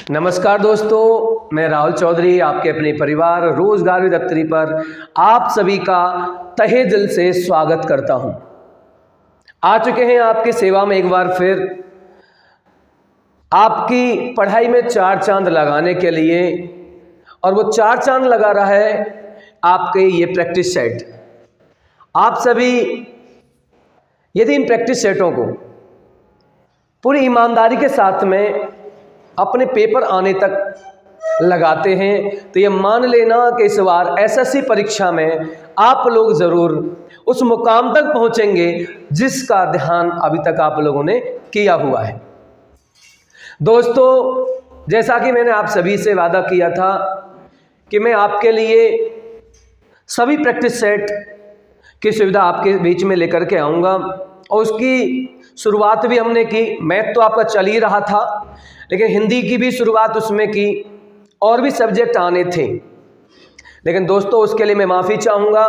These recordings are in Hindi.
नमस्कार दोस्तों, मैं राहुल चौधरी आपके अपने परिवार रोजगार विद दफ्तरी पर आप सभी का तहे दिल से स्वागत करता हूं। आ चुके हैं आपकी सेवा में एक बार फिर आपकी पढ़ाई में चार चांद लगाने के लिए, और वो चार चांद लगा रहा है आपके ये प्रैक्टिस सेट। आप सभी यदि इन प्रैक्टिस सेटों को पूरी ईमानदारी के साथ में अपने पेपर आने तक लगाते हैं तो ये मान लेना कि इस बार एसएससी परीक्षा में आप लोग ज़रूर उस मुकाम तक पहुंचेंगे जिसका ध्यान अभी तक आप लोगों ने किया हुआ है। दोस्तों, जैसा कि मैंने आप सभी से वादा किया था कि मैं आपके लिए सभी प्रैक्टिस सेट की सुविधा आपके बीच में लेकर के आऊँगा, और उसकी शुरुआत भी हमने की। मैथ तो आपका चल ही रहा था, लेकिन हिंदी की भी शुरुआत उसमें की, और भी सब्जेक्ट आने थे। लेकिन दोस्तों, उसके लिए मैं माफ़ी चाहूँगा।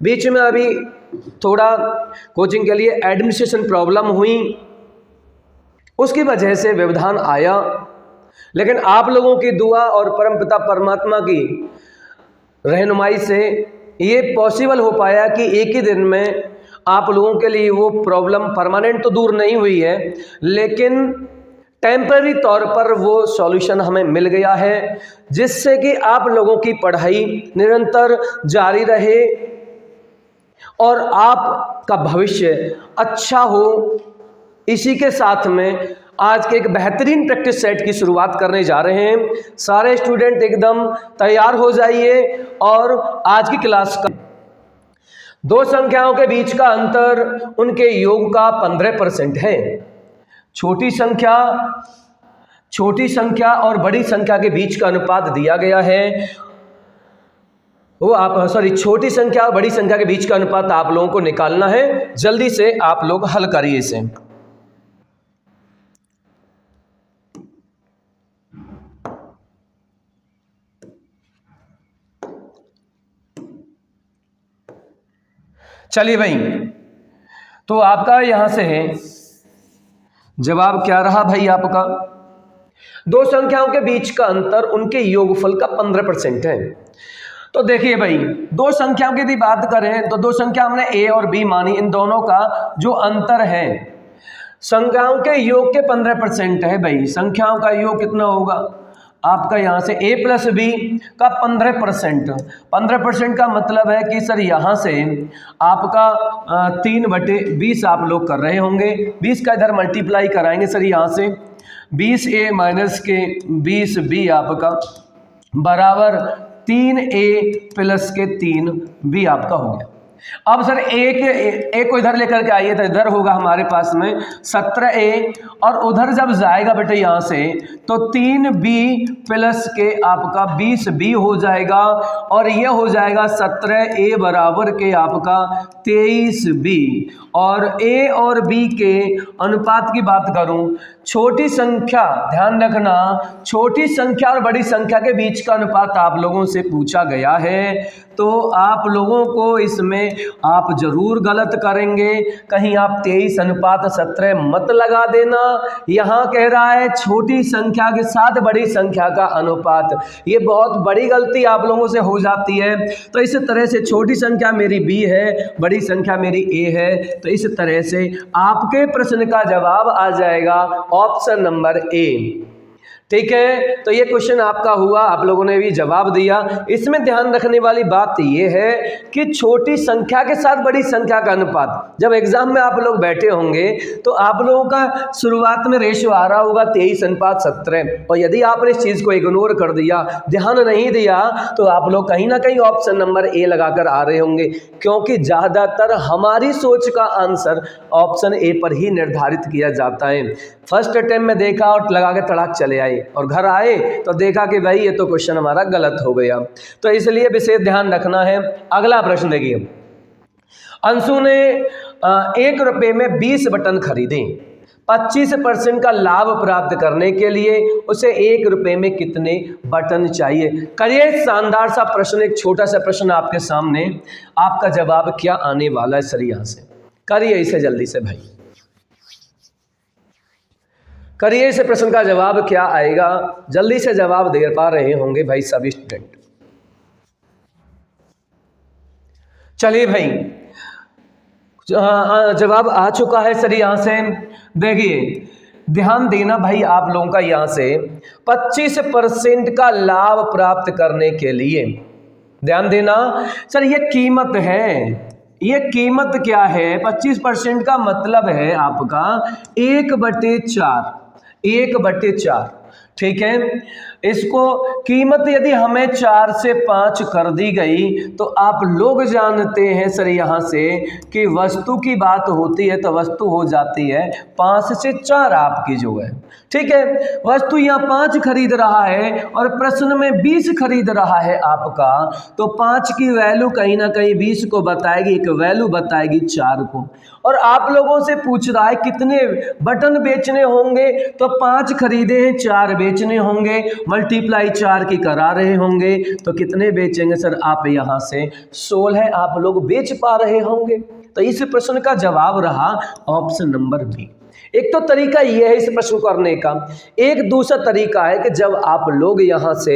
बीच में अभी थोड़ा कोचिंग के लिए एडमिनिस्ट्रेशन प्रॉब्लम हुई, उसकी वजह से व्यवधान आया। लेकिन आप लोगों की दुआ और परमपिता परमात्मा की रहनुमाई से ये पॉसिबल हो पाया कि एक ही दिन में आप लोगों के लिए वो प्रॉब्लम परमानेंट तो दूर नहीं हुई है, लेकिन टेम्पररी तौर पर वो सॉल्यूशन हमें मिल गया है, जिससे कि आप लोगों की पढ़ाई निरंतर जारी रहे और आपका भविष्य अच्छा हो। इसी के साथ में आज के एक बेहतरीन प्रैक्टिस सेट की शुरुआत करने जा रहे हैं। सारे स्टूडेंट एकदम तैयार हो जाइए। और आज की क्लास का दो संख्याओं के बीच का अंतर उनके योग का 15% है। छोटी संख्या और बड़ी संख्या के बीच का अनुपात दिया गया है। छोटी संख्या और बड़ी संख्या के बीच का अनुपात आप लोगों को निकालना है। जल्दी से आप लोग हल करिए इसे। चलिए भाई, तो आपका यहां से है जवाब क्या रहा भाई आपका? दो संख्याओं के बीच का अंतर उनके योगफल का 15% है। तो देखिए भाई, दो संख्याओं की यदि बात करें तो दो संख्या हमने ए और बी मानी, इन दोनों का जो अंतर है संख्याओं के योग के 15% है। भाई संख्याओं का योग कितना होगा आपका? यहाँ से a प्लस बी का 15% का मतलब है कि सर यहाँ से आपका 3/20 आप लोग कर रहे होंगे। 20 का इधर मल्टीप्लाई कराएंगे सर, यहाँ से 20a माइनस के 20b आपका बराबर 3a प्लस के 3b आपका हो गया। अब सर ए को इधर लेकर के आइए तो इधर होगा हमारे पास में 17a, और उधर जब जाएगा बेटे यहाँ से तो 3b प्लस के आपका 20b हो जाएगा, और ये हो जाएगा 17a बराबर के आपका 23b। और a और b के अनुपात की बात करूं, छोटी संख्या, ध्यान रखना, छोटी संख्या और बड़ी संख्या के बीच का अनुपात आप लोगों से पूछा गया है, तो आप लोगों को इसमें आप जरूर गलत करेंगे। कहीं आप 23:17 मत लगा देना। यहाँ कह रहा है छोटी संख्या के साथ बड़ी संख्या का अनुपात, ये बहुत बड़ी गलती आप लोगों से हो जाती है। तो इस तरह से छोटी संख्या मेरी बी है, बड़ी संख्या मेरी ए है, तो इस तरह से आपके प्रश्न का जवाब आ जाएगा ऑप्शन नंबर ए। ठीक है, तो ये क्वेश्चन आपका हुआ, आप लोगों ने भी जवाब दिया। इसमें ध्यान रखने वाली बात ये है कि छोटी संख्या के साथ बड़ी संख्या का अनुपात, जब एग्जाम में आप लोग बैठे होंगे तो आप लोगों का शुरुआत में रेशियो आ रहा होगा 23:17, और यदि आपने इस चीज़ को इग्नोर कर दिया, ध्यान नहीं दिया, तो आप लोग कहीं ना कहीं ऑप्शन नंबर ए लगाकर आ रहे होंगे, क्योंकि ज़्यादातर हमारी सोच का आंसर ऑप्शन ए पर ही निर्धारित किया जाता है। फर्स्ट अटेम्प्ट में देखा और लगा के तड़ाक चले आए, और घर आए तो देखा कि भाई ये तो क्वेश्चन हमारा गलत हो गया। तो इसलिए विशेष ध्यान रखना है। अगला प्रश्न देखिए, अंशु ने 1 रुपये में 20 बटन खरीदे। 25% का लाभ प्राप्त करने के लिए उसे 1 रुपये में कितने बटन चाहिए? करिए शानदार सा प्रश्न, एक छोटा सा प्रश्न आपके सामने, आपका जवाब क्या आने वाला है सर? यहाँ से करिए इसे जल्दी से भाई। करिए इस प्रश्न का जवाब क्या आएगा, जल्दी से जवाब दे पा रहे होंगे भाई सभी स्टूडेंट। चलिए भाई जवाब आ चुका है सर। यहाँ से देखिए ध्यान देना भाई, आप लोगों का यहाँ से 25% का लाभ प्राप्त करने के लिए ध्यान देना सर, ये कीमत है। ये कीमत क्या है? 25% का मतलब है आपका 1/4, 1/4, ठीक है। इसको कीमत यदि हमें 4 से 5 कर दी गई तो आप लोग जानते हैं सर यहाँ से कि वस्तु की बात होती है तो वस्तु हो जाती है 5 से 4 आपकी जो है, ठीक है। वस्तु यहाँ 5 खरीद रहा है और प्रश्न में 20 खरीद रहा है आपका, तो 5 की वैल्यू कहीं ना कहीं 20 को बताएगी, एक वैल्यू बताएगी 4 को। और आप लोगों से पूछ रहा है कितने बटन बेचने होंगे, तो 5 खरीदे हैं 4 बेचने होंगे, मल्टीप्लाई 4 की करा रहे होंगे तो कितने बेचेंगे सर? आप यहाँ से 16 आप लोग बेच पा रहे होंगे। तो इस प्रश्न का जवाब रहा ऑप्शन नंबर बी। एक तो तरीका यह है इस प्रश्न को करने का। एक दूसरा तरीका है कि जब आप लोग यहाँ से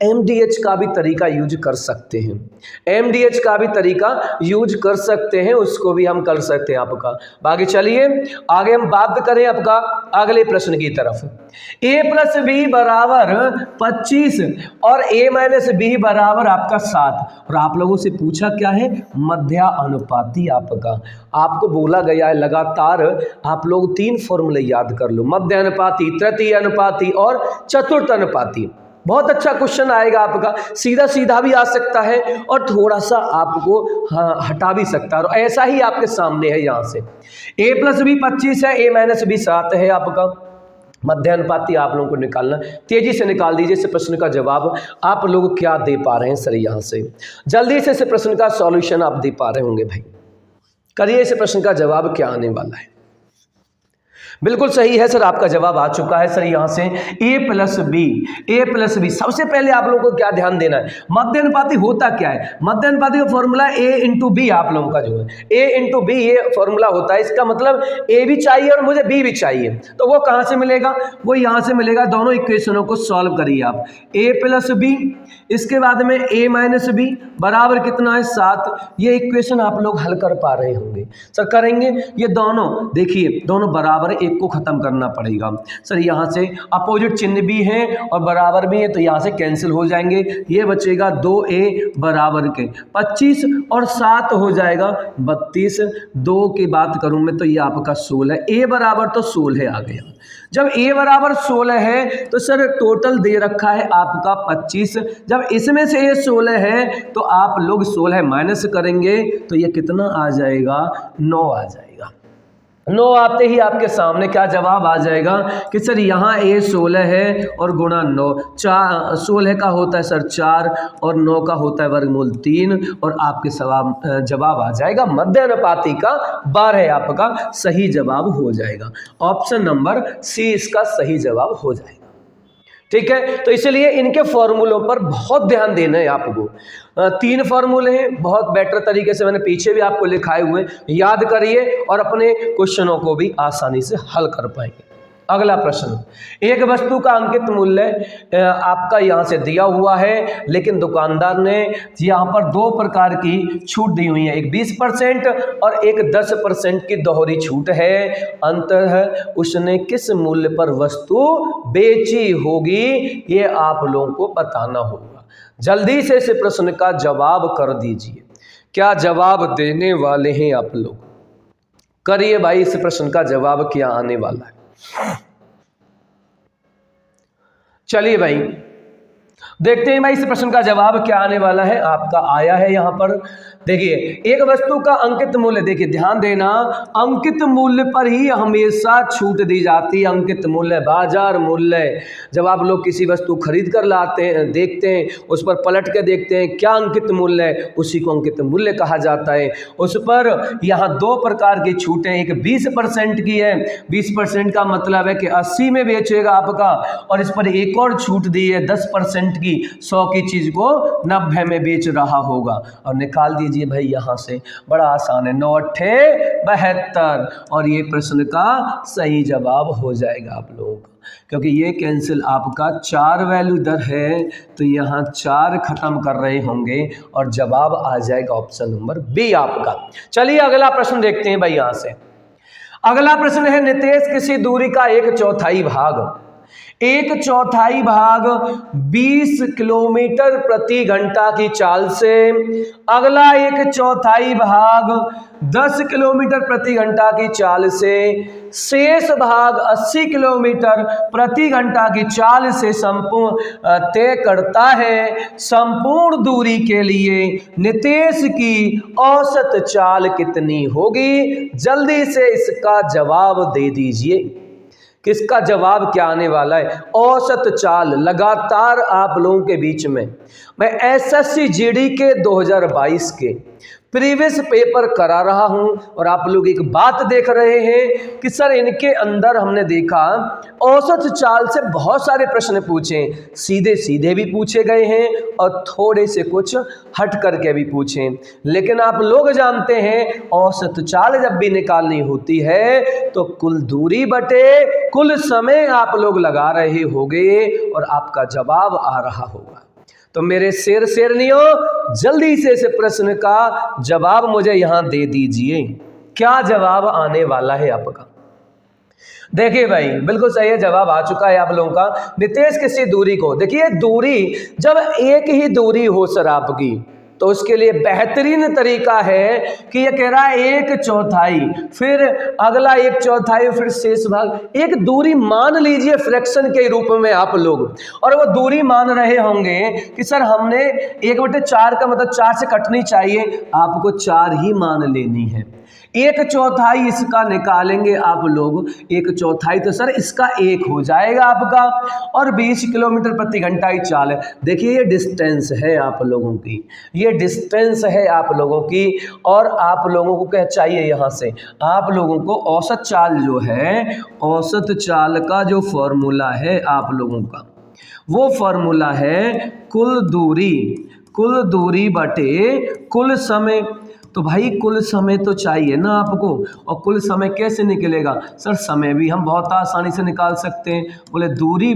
MDH का भी तरीका यूज कर सकते हैं, MDH का भी तरीका यूज कर सकते हैं, उसको भी हम कर सकते हैं आपका। बाकी चलिए आगे हम बात करें आपका अगले प्रश्न की तरफ। a + b = 25 और a - b = आपका 7। और आप लोगों से पूछा क्या है? मध्यानुपाती आपका। आपको बोला गया है लगातार आप लोग 3 फॉर्मूले याद कर लो, मध्यानुपाती, तृतीय अनुपाती और चतुर्थ अनुपाती। बहुत अच्छा क्वेश्चन आएगा आपका, सीधा सीधा भी आ सकता है और थोड़ा सा आपको हटा भी सकता है। और ऐसा ही आपके सामने है यहाँ से a + b 25 है, a - b 7 है आपका। मध्यानुपाती आप लोगों को निकालना, तेजी से निकाल दीजिए। इस प्रश्न का जवाब आप लोग क्या दे पा रहे हैं सर? यहाँ से जल्दी से इस प्रश्न का सॉल्यूशन आप दे पा रहे होंगे भाई। करिए इस प्रश्न का जवाब क्या आने वाला है। बिल्कुल सही है सर, आपका जवाब आ चुका है सर यहाँ से a + b। सबसे पहले आप लोगों को क्या ध्यान देना है, मध्यानुपाती होता क्या है? मध्यानुपाती का फॉर्मूला a × b आप लोगों का जो है a × b ये फॉर्मूला होता है। इसका मतलब a भी चाहिए और मुझे b भी चाहिए, तो वो कहाँ से मिलेगा? वो यहाँ से मिलेगा। दोनों इक्वेशनों को सॉल्व करिए आप, a + b, इसके बाद में a - b बराबर कितना है? 7। ये इक्वेशन आप लोग हल कर पा रहे होंगे सर। करेंगे ये दोनों, देखिए दोनों बराबर, एक को खत्म करना पड़ेगा सर। यहाँ से अपोजिट चिन्ह भी है और बराबर भी है तो यहाँ से कैंसिल हो जाएंगे। ये बचेगा 2a बराबर के 25 और 7 हो जाएगा 32। 2 की बात करूं मैं तो ये आपका 16, a बराबर तो 16 आ गया। जब a बराबर 16 है तो सर टोटल दे रखा है आपका 25। जब इसमें से ये 16 है तो आप लोग 16 माइनस करेंगे तो ये कितना आ जाएगा? 9 आ जाएगा। 9 आते ही आपके सामने क्या जवाब आ जाएगा कि सर यहाँ a 16 है और गुणा 9, 16 का होता है सर 4 और 9 का होता है वर्गमूल 3 और आपके जवाब आ जाएगा मध्यानुपाती का 12 आपका सही जवाब हो जाएगा। ऑप्शन नंबर सी इसका सही जवाब हो जाएगा। ठीक है, तो इसलिए इनके फॉर्मूलों पर बहुत ध्यान देना है आपको। 3 फॉर्मूले हैं, बहुत बेटर तरीके से मैंने पीछे भी आपको लिखाए हुए, याद करिए और अपने क्वेश्चनों को भी आसानी से हल कर पाएंगे। अगला प्रश्न, एक वस्तु का अंकित मूल्य आपका यहाँ से दिया हुआ है, लेकिन दुकानदार ने यहाँ पर 2 प्रकार की छूट दी हुई है, एक 20% और एक 10% की दोहरी छूट है। अंततः उसने किस मूल्य पर वस्तु बेची होगी, ये आप लोगों को बताना होगा। जल्दी से इस प्रश्न का जवाब कर दीजिए। क्या जवाब देने वाले हैं आप लोग? करिए भाई, इस प्रश्न का जवाब क्या आने वाला है। चलिए भाई देखते हैं भाई इस प्रश्न का जवाब क्या आने वाला है। आपका आया है यहाँ पर, देखिए एक वस्तु का अंकित मूल्य, देखिए ध्यान देना, अंकित मूल्य पर ही हमेशा छूट दी जाती है। अंकित मूल्य, बाजार मूल्य, जब आप लोग किसी वस्तु खरीद कर लाते हैं, देखते हैं, उस पर पलट के देखते हैं क्या अंकित मूल्य है, उसी को अंकित मूल्य कहा जाता है। उस पर यहाँ 2 प्रकार की छूटें, एक 20% की है, 20% का मतलब है कि 80 में बेचेगा आपका, और इस पर एक और छूट दी है 10% 10% की 100 की चीज़ को 90 में बेच रहा होगा। और निकाल दीजिए भाई यहाँ से, बड़ा आसान है, 9 अट्ठे 72 और ये प्रश्न का सही जवाब हो जाएगा आप लोगों का, क्योंकि ये कैंसिल आपका 4 वैल्यू इधर है तो यहाँ 4 खत्म कर रहे होंगे और जवाब आ जाएगा ऑप्शन नंबर बी आपका। चलिए अगला प्रश्न देखते हैं भाई यहाँ से। अगला प्रश्न है, नितेश किसी दूरी का 1/4 भाग 20 किलोमीटर प्रति घंटा की चाल से अगला 1/4 भाग 10 किलोमीटर प्रति घंटा की चाल से शेष भाग 80 किलोमीटर प्रति घंटा की चाल से संपूर्ण तय करता है। संपूर्ण दूरी के लिए नितेश की औसत चाल कितनी होगी? जल्दी से इसका जवाब दे दीजिए। किसका जवाब क्या आने वाला है? औसत चाल। लगातार आप लोगों के बीच में मैं एसएससी जीडी के 2022 के प्रीवियस पेपर करा रहा हूं और आप लोग एक बात देख रहे हैं कि सर इनके अंदर हमने देखा औसत चाल से बहुत सारे प्रश्न पूछे, सीधे सीधे भी पूछे गए हैं और थोड़े से कुछ हट करके भी पूछे, लेकिन आप लोग जानते हैं औसत चाल जब भी निकालनी होती है तो कुल दूरी बटे कुल समय आप लोग लगा रहे होंगे और आपका जवाब आ रहा होगा। तो मेरे शेरनियों जल्दी से इस प्रश्न का जवाब मुझे यहां दे दीजिए, क्या जवाब आने वाला है आपका? देखिए भाई बिल्कुल सही है, जवाब आ चुका है आप लोगों का। नितेश किसी दूरी को, देखिए दूरी जब एक ही दूरी हो सर आपकी तो उसके लिए बेहतरीन तरीका है कि ये कह रहा है 1/4, फिर अगला 1/4, फिर शेष भाग। एक दूरी मान लीजिए फ्रैक्शन के रूप में आप लोग, और वो दूरी मान रहे होंगे कि सर हमने 1/4 का मतलब 4 से कटनी चाहिए, आपको 4 ही मान लेनी है। 1/4 इसका निकालेंगे आप लोग, 1/4 तो सर इसका 1 हो जाएगा आपका, और 20 किलोमीटर प्रति घंटा की चाल है। देखिए ये डिस्टेंस है आप लोगों की, ये डिस्टेंस है आप लोगों की, और आप लोगों को क्या चाहिए यहाँ से? आप लोगों को औसत चाल जो है, औसत चाल का जो फॉर्मूला है आप लोगों का, वो फॉर्मूला है कुल दूरी बटे कुल समय। तो भाई कुल समय तो चाहिए ना आपको, और कुल समय कैसे निकलेगा सर? समय भी हम बहुत आसानी से निकाल सकते हैं, बोले दूरी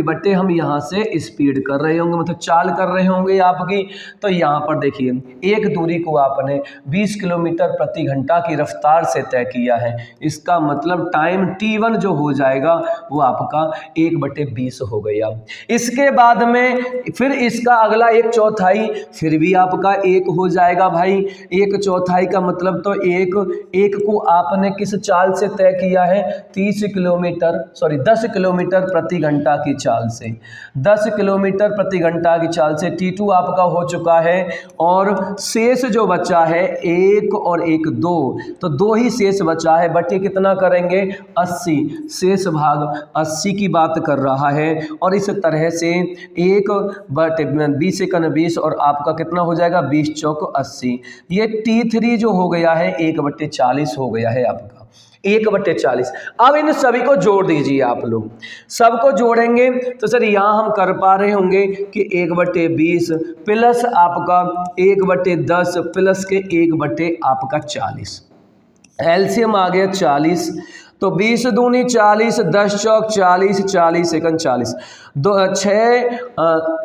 बटे हम यहाँ से स्पीड कर रहे होंगे, मतलब चाल कर रहे होंगे आपकी। तो यहाँ पर देखिए एक दूरी को आपने 20 किलोमीटर प्रति घंटा की रफ्तार से तय किया है, इसका मतलब टाइम t1 जो हो जाएगा वो आपका 1/20 हो गया। इसके बाद में फिर इसका अगला 1/4 फिर भी आपका 1 हो जाएगा भाई। 1/4 का मतलब तो एक को आपने किस चाल से तय किया है? 10 किलोमीटर प्रति घंटा की चाल से, 10 किलोमीटर प्रति घंटा की चाल से t2 आपका हो चुका है, और शेष जो बचा है 1 और 1 2, तो 2 ही शेष बचा है, बटे कितना करेंगे? 80, शेष भाग 80 की बात कर रहा है। और इस तरह से 1/20 20 और आपका कितना हो जाएगा? 20 चौक 80। ये t3 जो हो गया है 1/40 हो गया है आपका, 1/40। अब इन सभी को जोड़ दीजिए आप लोग, सबको जोड़ेंगे तो सर यहाँ हम कर पा रहे होंगे कि 1/20 प्लस आपका 1/10 प्लस के 1/40, एलसीएम आ गया 40। तो 20 दूनी 40, 10 चौक 40, 40 सेकंड 40, 6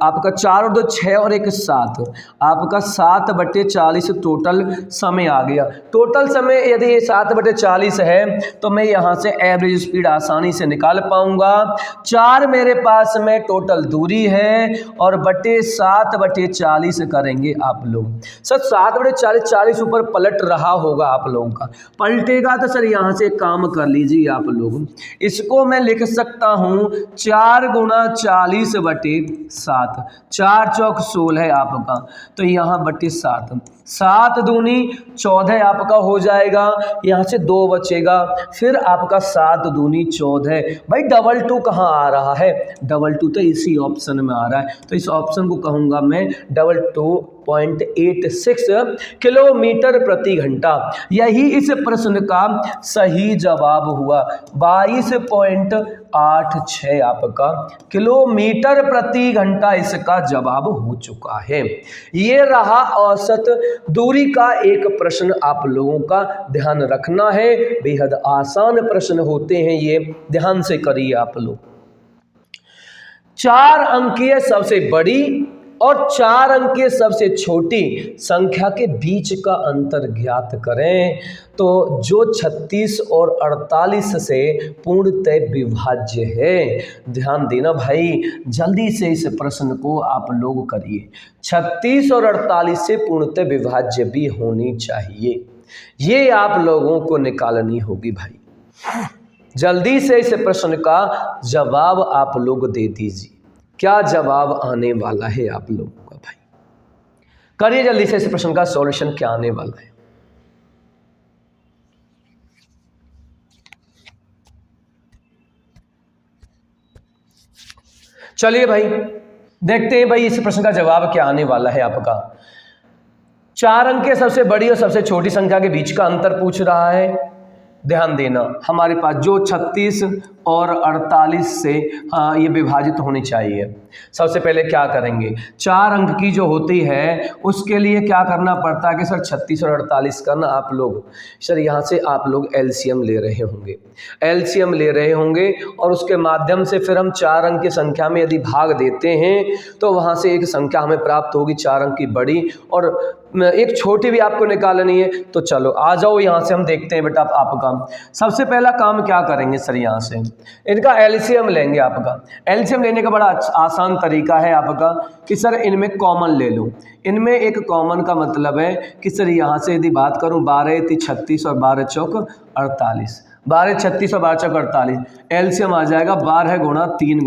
आपका 4 और 2 6 और 1 7, आपका 7/40 टोटल समय आ गया। टोटल समय यदि ये 7/40 है तो मैं यहाँ से एवरेज स्पीड आसानी से निकाल पाऊंगा। 4 मेरे पास में टोटल दूरी है और बटे 7/40 करेंगे आप लोग। सर 7/40 40 ऊपर पलट रहा होगा आप लोगों का, पलटेगा तो सर यहाँ से काम कर लीजिए आप लोग, इसको मैं लिख सकता हूँ 4 गुणा 40/7, 4 चौक 16 है आपका, तो यहाँ बटे 7, 7 दूनी 14 आपका हो जाएगा, यहाँ से 2 बचेगा, फिर आपका 7 दूनी 14। भाई 2 कहाँ आ रहा है? 2 तो इसी ऑप्शन में आ रहा है, तो इस ऑप्शन को कहूँगा मैं 2 9.86 किलोमीटर प्रति घंटा। यही इस प्रश्न का सही जवाब हुआ। 22.86 आपका किलोमीटर प्रति घंटा इसका जवाब हो चुका है। ये रहा औसत दूरी का एक प्रश्न, आप लोगों का ध्यान रखना है। बेहद आसान प्रश्न होते हैं ये, ध्यान से करिए आप लोग। 4 अंकीय सबसे बड़ी और 4 अंकीय सबसे छोटी संख्या के बीच का अंतर ज्ञात करें। तो जो 36 और 48 से पूर्णतः विभाज्य है। ध्यान देना भाई, जल्दी से इस प्रश्न को आप लोग करिए। 36 और 48 से पूर्णतः विभाज्य भी होनी चाहिए, ये आप लोगों को निकालनी होगी भाई। जल्दी से इस प्रश्न का जवाब आप लोग दे दीजिए। क्या जवाब आने वाला है आप लोगों का भाई? करिए जल्दी से इस प्रश्न का सॉल्यूशन, क्या आने वाला है। चलिए भाई देखते हैं भाई इस प्रश्न का जवाब क्या आने वाला है आपका। 4 अंक के सबसे बड़ी और सबसे छोटी संख्या के बीच का अंतर पूछ रहा है। ध्यान देना, हमारे पास जो 36 और 48 से ये विभाजित होनी चाहिए। सबसे पहले क्या करेंगे, 4 अंक की जो होती है उसके लिए क्या करना पड़ता है कि सर 36 और 48 का ना आप लोग सर यहाँ से आप लोग एलसीएम ले रहे होंगे, एलसीएम ले रहे होंगे और उसके माध्यम से फिर हम 4 अंक की संख्या में यदि भाग देते हैं तो वहाँ से एक संख्या हमें प्राप्त होगी 4 अंक की बड़ी और एक छोटी भी आपको निकालनी है। तो चलो आ जाओ यहाँ से हम देखते हैं बेटा आपका सबसे पहला काम क्या करेंगे सर, यहाँ से इनका एलसीएम लेंगे। आपका एलसीएम लेने का बड़ा आसान तरीका है आपका कि सर इनमें कॉमन ले लो। इनमें एक कॉमन का मतलब है कि सर यहाँ से यदि बात करूँ 12 × 36 और 12 चौक 48, 12 36 और 12 चौक 48, एलसीएम आ जाएगा 12 × 3 ×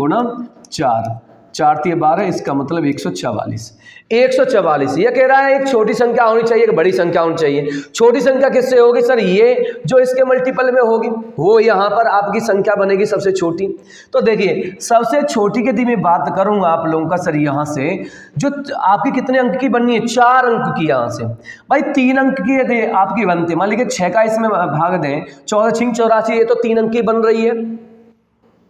4, 4 × 12, इसका मतलब 144। 144 ये कह रहा है एक छोटी संख्या होनी चाहिए, एक बड़ी संख्या होनी चाहिए। छोटी संख्या किससे होगी सर, ये जो इसके मल्टीपल में होगी वो यहाँ पर आपकी संख्या बनेगी सबसे छोटी। तो देखिए सबसे छोटी की यदि मैं बात करूँगा आप लोगों का सर, यहाँ से जो आपकी कितने अंक की बननी है, 4 अंक की। यहाँ से भाई 3 अंक की यदि आपकी बनती है, मान लीजिए 6 का इसमें भाग दें, 14 × 6 = 84, ये तो 3 अंक की बन रही है।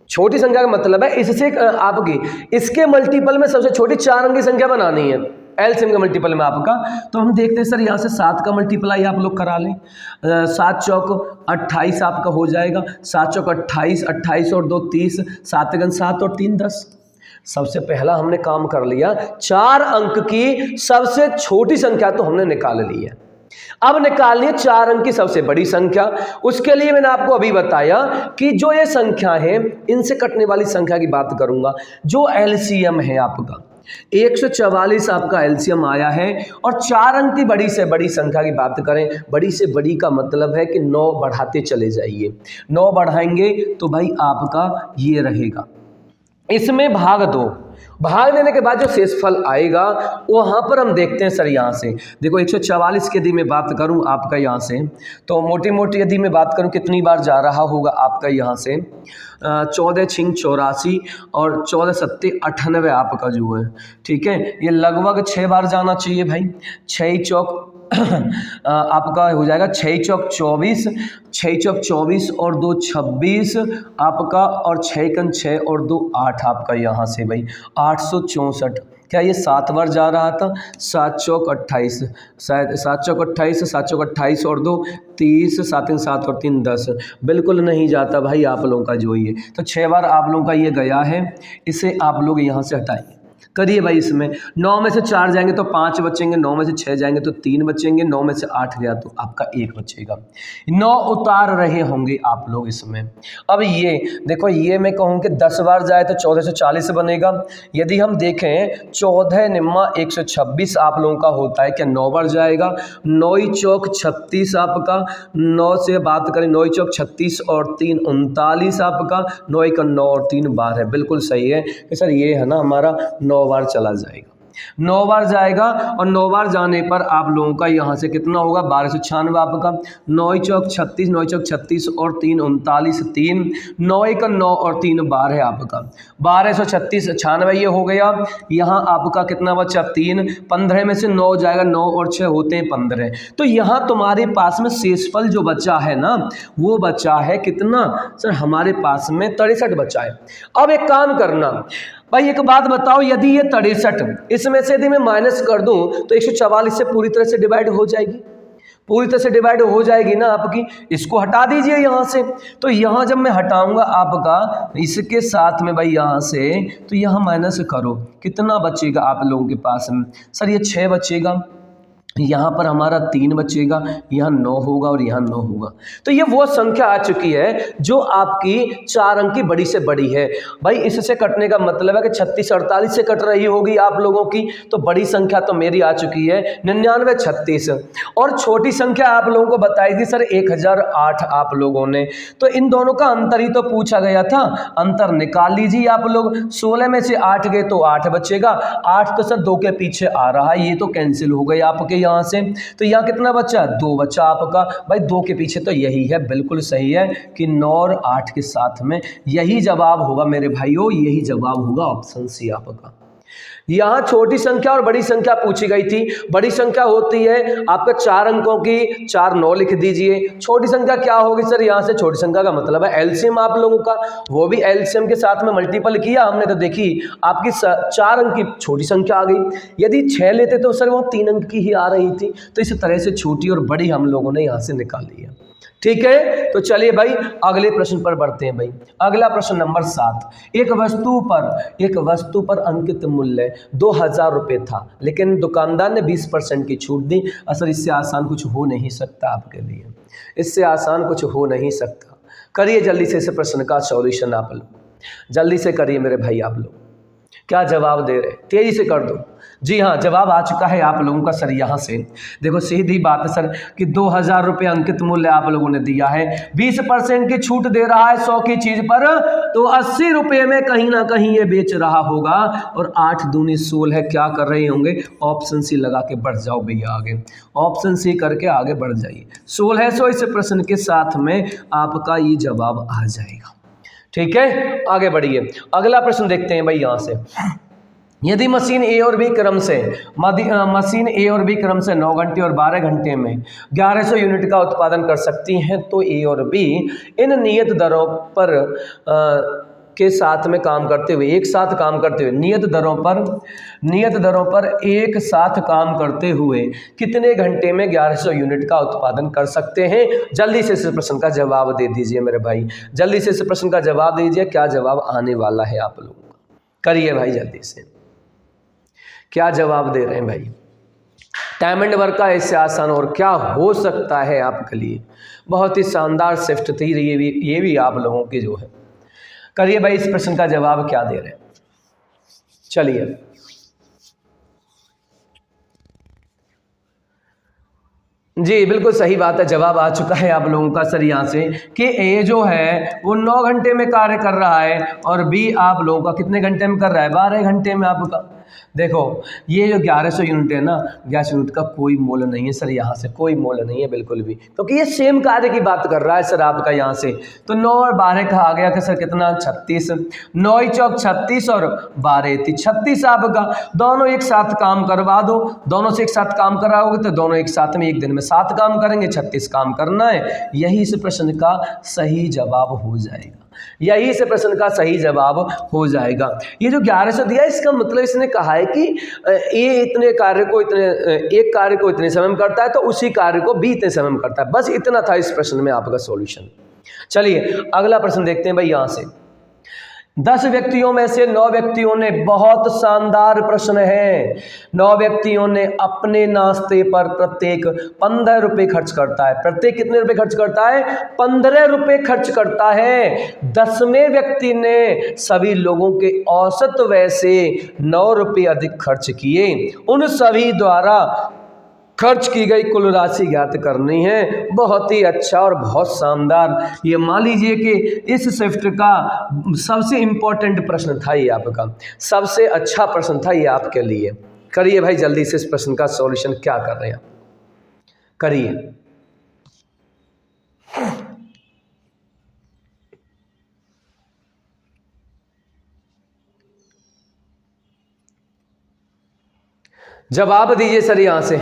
छोटी संख्या का मतलब है इससे आपकी इसके मल्टीपल में सबसे छोटी 4 अंक की संख्या बनानी है एलसीएम के मल्टीपल में आपका। तो हम देखते हैं सर यहाँ से 7 का मल्टीप्लाई आप लोग करा लें, 7 चौक 28 आपका हो जाएगा, 7 चौक 28, 28 और 2 30, 7 × 7 और 3 10। सबसे पहला हमने काम कर लिया, 4 अंक की सबसे छोटी संख्या तो हमने निकाल ली है। अब निकालनी है 4 अंक की सबसे बड़ी संख्या। उसके लिए मैंने आपको अभी बताया कि जो ये संख्या है इनसे कटने वाली संख्या की बात करूंगा। जो एलसीएम है आपका 144 आपका एलसीएम आया है और 4 अंक की बड़ी से बड़ी संख्या की बात करें, बड़ी से बड़ी का मतलब है कि 9 बढ़ाते चले जाइए। 9 बढ़ाएंगे तो भाई आपका ये रहेगा, इसमें भाग दो, भाग देने के बाद जो शेषफल आएगा वहाँ पर हम देखते हैं सर। यहाँ से देखो 144 की यदि मैं बात करूँ आपका यहाँ से, तो मोटी मोटी यदि मैं बात करूँ कितनी बार जा रहा होगा आपका यहाँ से 14 × 6 = 84 और 14 × 7 = 98 आपका जो है, ठीक है। ये लगभग 6 बार जाना चाहिए भाई। 6 चौक आपका हो जाएगा 6 चौक 24, 6 चौक 24 और 2 26 आपका, और 6 × 6 और 2 8 आपका यहाँ से भाई 864। क्या ये 7 बार जा रहा था? 7 चौक 28, शायद 7 चौक 28, 7 चौक 28 और 2 30, 7 × 7 और 3 10, बिल्कुल नहीं जाता भाई आप लोगों का जो ये। तो 6 बार आप लोगों का ये गया है, इसे आप लोग यहाँ से हटाइए। करिए भाई, इसमें 9 में से 4 जाएंगे तो 5 बचेंगे, 9 में से 6 जाएंगे तो 3 बचेंगे, 9 में से 8 गया तो आपका 1 बचेगा। 9 उतार रहे होंगे आप लोग इसमें। अब ये देखो, ये मैं कहूँ कि 10 बार जाए तो 1440 बनेगा। यदि हम देखें 14 निम्मा 126 आप लोगों का होता है, क्या 9 बार जाएगा? 9 चौक 36 आपका, 9 से बात करें 9 चौक 36 और 3 39 आपका, 9 का 9 और 3 12 है। बिल्कुल सही है कि सर ये है ना हमारा 9 बार चला जाएगा। 9 बार जाएगा और 9 बार जाने पर आप लोगों का यहाँ से कितना होगा 1296 आपका। 9 चौक 36, 9 चौक 36 और 3 39, 3 9 का 9 और 3 12 है आपका 1236 96 ये हो गया। यहाँ आपका कितना बचा 3, 15 में से 9 जाएगा, 9 और 6 होते हैं 15। तो यहाँ तुम्हारे पास में शेषफल जो बचा है ना वो बचा है कितना सर, हमारे पास में 63 बचा है। अब एक काम करना भाई, एक बात बताओ, यदि ये 63 इसमें से यदि मैं माइनस कर दूं तो 144 से पूरी तरह से डिवाइड हो जाएगी, पूरी तरह से डिवाइड हो जाएगी ना आपकी। इसको हटा दीजिए यहाँ से। तो यहाँ जब मैं हटाऊंगा आपका इसके साथ में भाई यहाँ से, तो यहाँ माइनस करो, कितना बचेगा आप लोगों के पास में सर, ये 6 बचेगा, यहाँ पर हमारा 3 बचेगा, यहाँ 9 होगा और यहाँ 9 होगा। तो ये वो संख्या आ चुकी है जो आपकी 4 अंक की बड़ी से बड़ी है। भाई इससे कटने का मतलब है कि 36 48 से कट रही होगी आप लोगों की, तो बड़ी संख्या तो मेरी आ चुकी है 99 36। और छोटी संख्या आप लोगों को बताई थी सर 1008 आप लोगों ने। तो इन दोनों का अंतर ही तो पूछा गया था, अंतर निकाल लीजिए आप लोग। 16 में से 8 गए तो 8 बचेगा, 8 तो सर 2 के पीछे आ रहा है, ये तो कैंसिल हो गई आपके यहाँ से। तो यहाँ कितना बचा 2 बचा आपका। भाई 2 के पीछे तो यही है, बिल्कुल सही है कि 9 और 8 के साथ में यही जवाब होगा मेरे भाइयों, यही जवाब होगा ऑप्शन सी आपका। यहाँ छोटी संख्या और बड़ी संख्या पूछी गई थी। बड़ी संख्या होती है आपका 4 अंकों की, 4 9 लिख दीजिए। छोटी संख्या क्या होगी सर, यहाँ से छोटी संख्या का मतलब है एलसीएम आप लोगों का, वो भी एलसीएम के साथ में मल्टीपल किया हमने तो देखी आपकी 4 अंक की छोटी संख्या आ गई। यदि 6 लेते तो सर वो 3 अंक की ही आ रही थी। तो इस तरह से छोटी और बड़ी हम लोगों ने यहाँ से निकाली है। ठीक है, तो चलिए भाई अगले प्रश्न पर बढ़ते हैं भाई। अगला प्रश्न नंबर 7। एक वस्तु पर अंकित मूल्य 2000 रुपये था, लेकिन दुकानदार ने 20% की छूट दी। असर इससे आसान कुछ हो नहीं सकता आपके लिए, इससे आसान कुछ हो नहीं सकता। करिए जल्दी से इस प्रश्न का सॉल्यूशन आप लोग, जल्दी से करिए मेरे भाई। आप लोग क्या जवाब दे रहे हैं, तेजी से कर दो। जी हाँ, जवाब आ चुका है आप लोगों का सर। यहाँ से देखो सीधी बात है सर कि 2000 रुपये अंकित मूल्य आप लोगों ने दिया है, 20% की छूट दे रहा है 100 की चीज पर, तो 80 रुपये में कहीं ना कहीं ये बेच रहा होगा। और 8 दूनी 16 है, क्या कर रहे होंगे, ऑप्शन सी लगा के बढ़ जाओ भैया आगे, ऑप्शन सी करके आगे बढ़ जाइए। 1600 इस प्रश्न के साथ में आपका ये जवाब आ जाएगा। ठीक है, आगे बढ़िए। अगला प्रश्न देखते हैं भाई यहाँ से। यदि मशीन ए और बी क्रम से 9 घंटे और 12 घंटे में 1100 यूनिट का उत्पादन कर सकती हैं, तो ए और बी इन नियत दरों पर के साथ में काम करते हुए, एक साथ काम करते हुए, नियत दरों पर एक साथ काम करते हुए कितने घंटे में 1100 यूनिट का उत्पादन कर सकते हैं। जल्दी से इस प्रश्न का जवाब दे दीजिए मेरे भाई, जल्दी से इस प्रश्न का जवाब दीजिए। क्या जवाब आने वाला है आप लोगों का, करिए भाई जल्दी से, क्या जवाब दे रहे हैं भाई। टाइम एंड वर्क का इससे आसान और क्या हो सकता है आपके लिए। बहुत ही शानदार शिफ्ट थी ये भी आप लोगों की जो है। करिए भाई इस प्रश्न का जवाब क्या दे रहे हैं। चलिए जी, बिल्कुल सही बात है, जवाब आ चुका है आप लोगों का सर यहाँ से कि ए जो है वो 9 घंटे में कार्य कर रहा है और बी आप लोगों का कितने घंटे में कर रहा है, 12 घंटे में आपका। देखो ये जो 1100 यूनिट है ना, 1100 यूनिट का कोई मोल नहीं है सर, यहाँ से कोई मोल नहीं है बिल्कुल भी, क्योंकि ये सेम कार्य की बात कर रहा है सर आपका यहाँ से। तो 9 और 12 का आ गया कि सर कितना 36, 9 चौक 36 और 12 36 आपका। दोनों एक साथ काम करवा दो, दोनों से एक साथ काम कराओगे तो दोनों एक साथ में एक दिन में 7 काम करेंगे, 36 काम करना है। यही इस प्रश्न का सही जवाब हो जाएगा, यही से प्रश्न का सही जवाब हो जाएगा। ये जो 1100 दिया इसका मतलब इसने कहा है कि ए इतने कार्य को एक कार्य को इतने समय में करता है तो उसी कार्य को भी इतने समय में करता है। बस इतना था इस प्रश्न में आपका सॉल्यूशन। चलिए अगला प्रश्न देखते हैं भाई यहाँ से। 10 व्यक्तियों में से 9 व्यक्तियों ने, बहुत शानदार प्रश्न है, 9 व्यक्तियों ने अपने नाश्ते पर प्रत्येक 15 रुपए खर्च करता है। प्रत्येक कितने रुपए खर्च करता है, 15 रुपए खर्च करता है। 10वें व्यक्ति ने सभी लोगों के औसत व्यय से 9 रुपए अधिक खर्च किए। उन सभी द्वारा खर्च की गई कुल राशि ज्ञात करनी है। बहुत ही अच्छा और बहुत शानदार, ये मान लीजिए कि इस शिफ्ट का सबसे इम्पोर्टेंट प्रश्न था ये आपका, सबसे अच्छा प्रश्न था ये आपके लिए। करिए भाई जल्दी से इस प्रश्न का सॉल्यूशन, क्या कर रहे हैं करिए। जवाब दीजिए सर यहाँ से।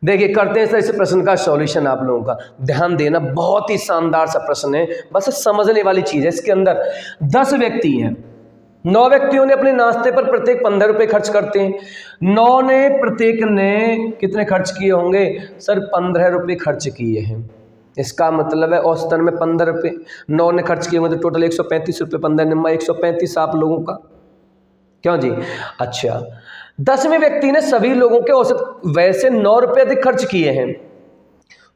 देखिए करते हैं सर इस प्रश्न का सॉल्यूशन। आप लोगों का ध्यान देना, बहुत ही शानदार सा प्रश्न है, बस समझने वाली चीज़ है। इसके अंदर 10 व्यक्ति हैं, 9 व्यक्तियों ने अपने नाश्ते पर प्रत्येक 15 रुपये खर्च करते हैं। 9 ने प्रत्येक ने कितने खर्च किए होंगे सर? 15 रुपये खर्च किए हैं। इसका मतलब है औसतन में 15 रुपये, 9 ने खर्च किए होंगे तो टोटल 135 रुपये, 15 नंबर 135 आप लोगों का, क्यों जी? अच्छा, 10वें व्यक्ति ने सभी लोगों के औसत वैसे 9 रुपये अधिक खर्च किए हैं।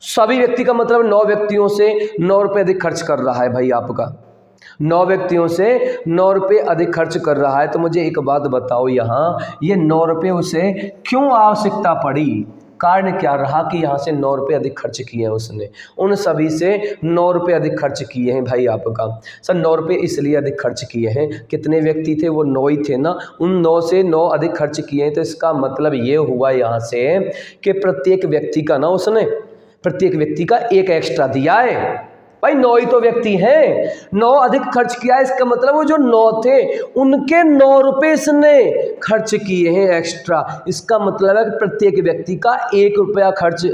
सभी व्यक्ति का मतलब 9 व्यक्तियों से 9 रुपये अधिक खर्च कर रहा है भाई आपका, 9 व्यक्तियों से 9 रुपये अधिक खर्च कर रहा है। तो मुझे एक बात बताओ, यहाँ ये 9 रुपये उसे क्यों आवश्यकता पड़ी? कारण क्या रहा कि यहाँ से 9 रुपये अधिक खर्च किए हैं उसने, उन सभी से 9 रुपये अधिक खर्च किए हैं भाई आपका। सर 9 रुपये इसलिए अधिक खर्च किए हैं, कितने व्यक्ति थे? वो 9 ही थे ना, उन 9 से 9 अधिक खर्च किए हैं। तो इसका मतलब ये हुआ यहाँ से कि प्रत्येक व्यक्ति का ना उसने प्रत्येक व्यक्ति का एक एक्स्ट्रा दिया है भाई। 9 ही तो व्यक्ति हैं, 9 अधिक खर्च किया है, इसका मतलब वो जो 9 थे उनके 9 रुपये इसने खर्च किए हैं एक्स्ट्रा। इसका मतलब है कि प्रत्येक व्यक्ति का 1 रुपया खर्च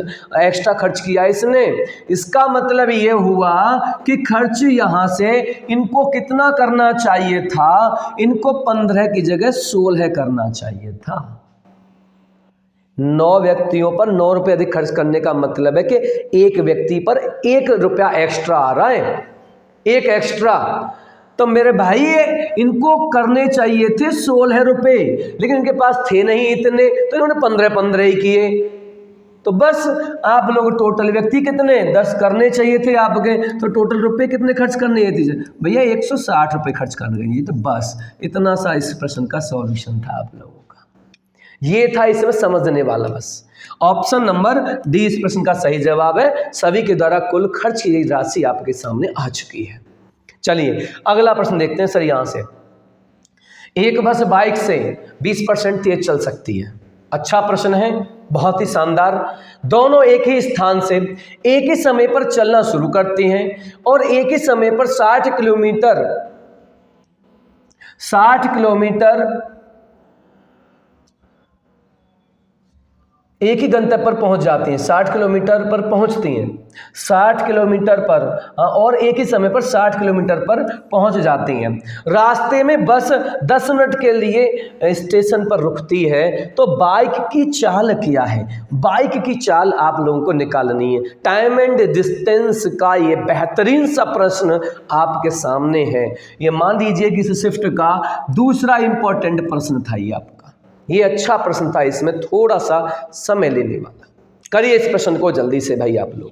एक्स्ट्रा खर्च किया है इसने। इसका मतलब ये हुआ कि खर्च यहाँ से इनको कितना करना चाहिए था? इनको 15 की जगह 16 करना चाहिए था। 9 व्यक्तियों पर 9 रुपये अधिक खर्च करने का मतलब है कि एक व्यक्ति पर 1 रुपया एक्स्ट्रा आ रहा है, 1 एक्स्ट्रा। तो मेरे भाई इनको करने चाहिए थे 16 रुपये, लेकिन इनके पास थे नहीं इतने, तो इन्होंने 15 ही किए। तो बस आप लोग टोटल व्यक्ति कितने 10 करने चाहिए थे आपके, तो टोटल रुपये कितने खर्च करने थे भैया? 160 रुपये खर्च कर गए। तो बस इतना सा इस प्रश्न का सॉल्यूशन था आप लोगों का, ये था इसमें समझने वाला। बस ऑप्शन नंबर डी इस प्रश्न का सही जवाब है। सभी के द्वारा कुल खर्च की राशि आपके सामने आ चुकी है। चलिए अगला प्रश्न देखते हैं सर। यहाँ से एक बस बाइक से 20% तेज चल सकती है। अच्छा प्रश्न है, बहुत ही शानदार। दोनों एक ही स्थान से एक ही समय पर चलना शुरू करते हैं और एक ही समय पर 60 किलोमीटर एक ही गंतव्य पर पहुंच जाती हैं। 60 किलोमीटर पर पहुंचती हैं, 60 किलोमीटर पर और एक ही समय पर 60 किलोमीटर पर पहुंच जाती हैं। रास्ते में बस 10 मिनट के लिए स्टेशन पर रुकती है। तो बाइक की चाल क्या है? बाइक की चाल आप लोगों को निकालनी है। टाइम एंड डिस्टेंस का ये बेहतरीन सा प्रश्न आपके सामने है। ये मान लीजिए कि इस शिफ्ट का दूसरा इंपॉर्टेंट प्रश्न था ये आपका। ये अच्छा प्रश्न था, इसमें थोड़ा सा समय लेने वाला। करिए इस प्रश्न को जल्दी से भाई आप लोग।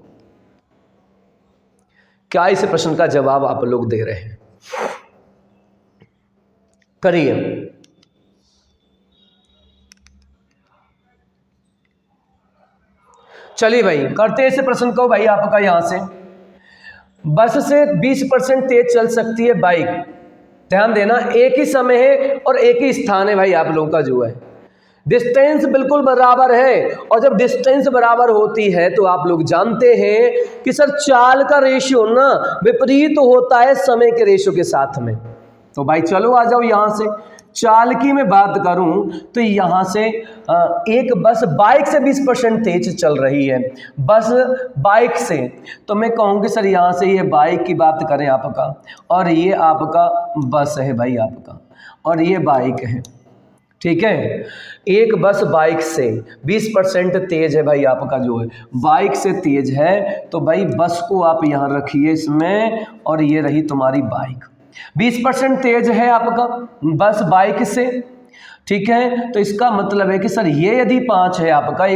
क्या इस प्रश्न का जवाब आप लोग दे रहे हैं? करिए। चलिए भाई करते हैं इस प्रश्न को भाई आपका। यहां से बस से 20% तेज चल सकती है बाइक। ध्यान देना, एक ही समय है और एक ही स्थान है भाई आप लोगों का जो है। डिस्टेंस बिल्कुल बराबर है, और जब डिस्टेंस बराबर होती है तो आप लोग जानते हैं कि सर चाल का रेशियो ना विपरीत होता है समय के रेशियो के साथ में। तो भाई चलो आ जाओ यहाँ से। चाल की मैं बात करूं तो यहाँ से एक बस बाइक से 20% तेज चल रही है, बस बाइक से। तो मैं कहूँगी सर यहाँ से ये बाइक की बात करें आपका, और ये आपका बस है भाई आपका, और ये बाइक है, ठीक है। एक बस बाइक से 20% तेज है भाई आपका जो है, बाइक से तेज है। तो भाई बस को आप यहाँ रखिए इसमें, और ये रही तुम्हारी बाइक। 20% तेज है आपका बस बाइक से, ठीक है। तो इसका मतलब है कि सर ये यदि 5 है आपका,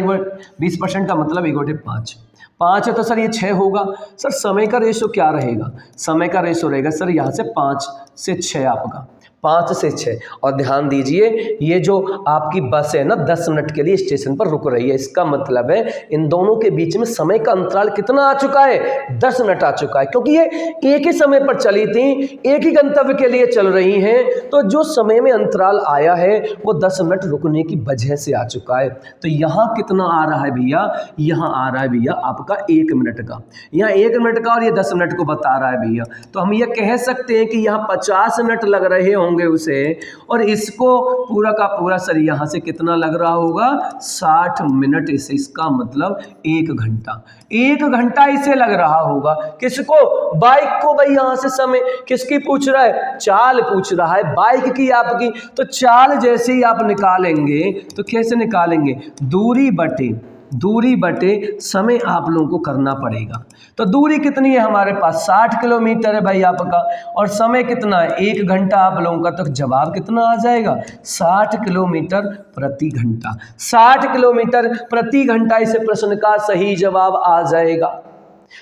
20% का मतलब 1/5 है, तो सर ये 6 होगा। सर समय का रेशो क्या रहेगा? समय का रेशो रहेगा सर यहाँ से 5 से 6 आपका। 5 से 6। और ध्यान दीजिए ये जो आपकी बस है ना 10 मिनट के लिए स्टेशन पर रुक रही है, इसका मतलब है इन दोनों के बीच में समय का अंतराल कितना आ चुका है, 10 मिनट आ चुका है, क्योंकि ये एक ही समय पर चली थी, एक ही गंतव्य के लिए चल रही हैं, तो जो समय में अंतराल आया है वो 10 मिनट रुकने की वजह से आ चुका है। तो यहाँ कितना आ रहा है भैया, यहाँ आ रहा है भैया आपका 1 मिनट का, यहाँ 1 मिनट का और ये 10 मिनट को बता रहा है भैया। तो हम ये कह सकते हैं कि यहाँ 50 मिनट लग रहे होंगे उसे, और इसको पूरा का पूरा सर यहाँ से कितना लग रहा होगा, 60 मिनट इसे, इसका मतलब 1 घंटा, 1 घंटा इसे लग रहा होगा। किसको, बाइक को। भाई यहाँ से समय किसकी पूछ रहा है, चाल पूछ रहा है बाइक की आपकी। तो चाल जैसे ही आप निकालेंगे तो कैसे निकालेंगे, दूरी बटे समय आप लोगों को करना पड़ेगा। तो दूरी कितनी है हमारे पास, 60 किलोमीटर है भाई आपका, और समय कितना है, 1 घंटा आप लोगों का। तो जवाब कितना आ जाएगा, 60 किलोमीटर प्रति घंटा। 60 किलोमीटर प्रति घंटा इस प्रश्न का सही जवाब आ जाएगा।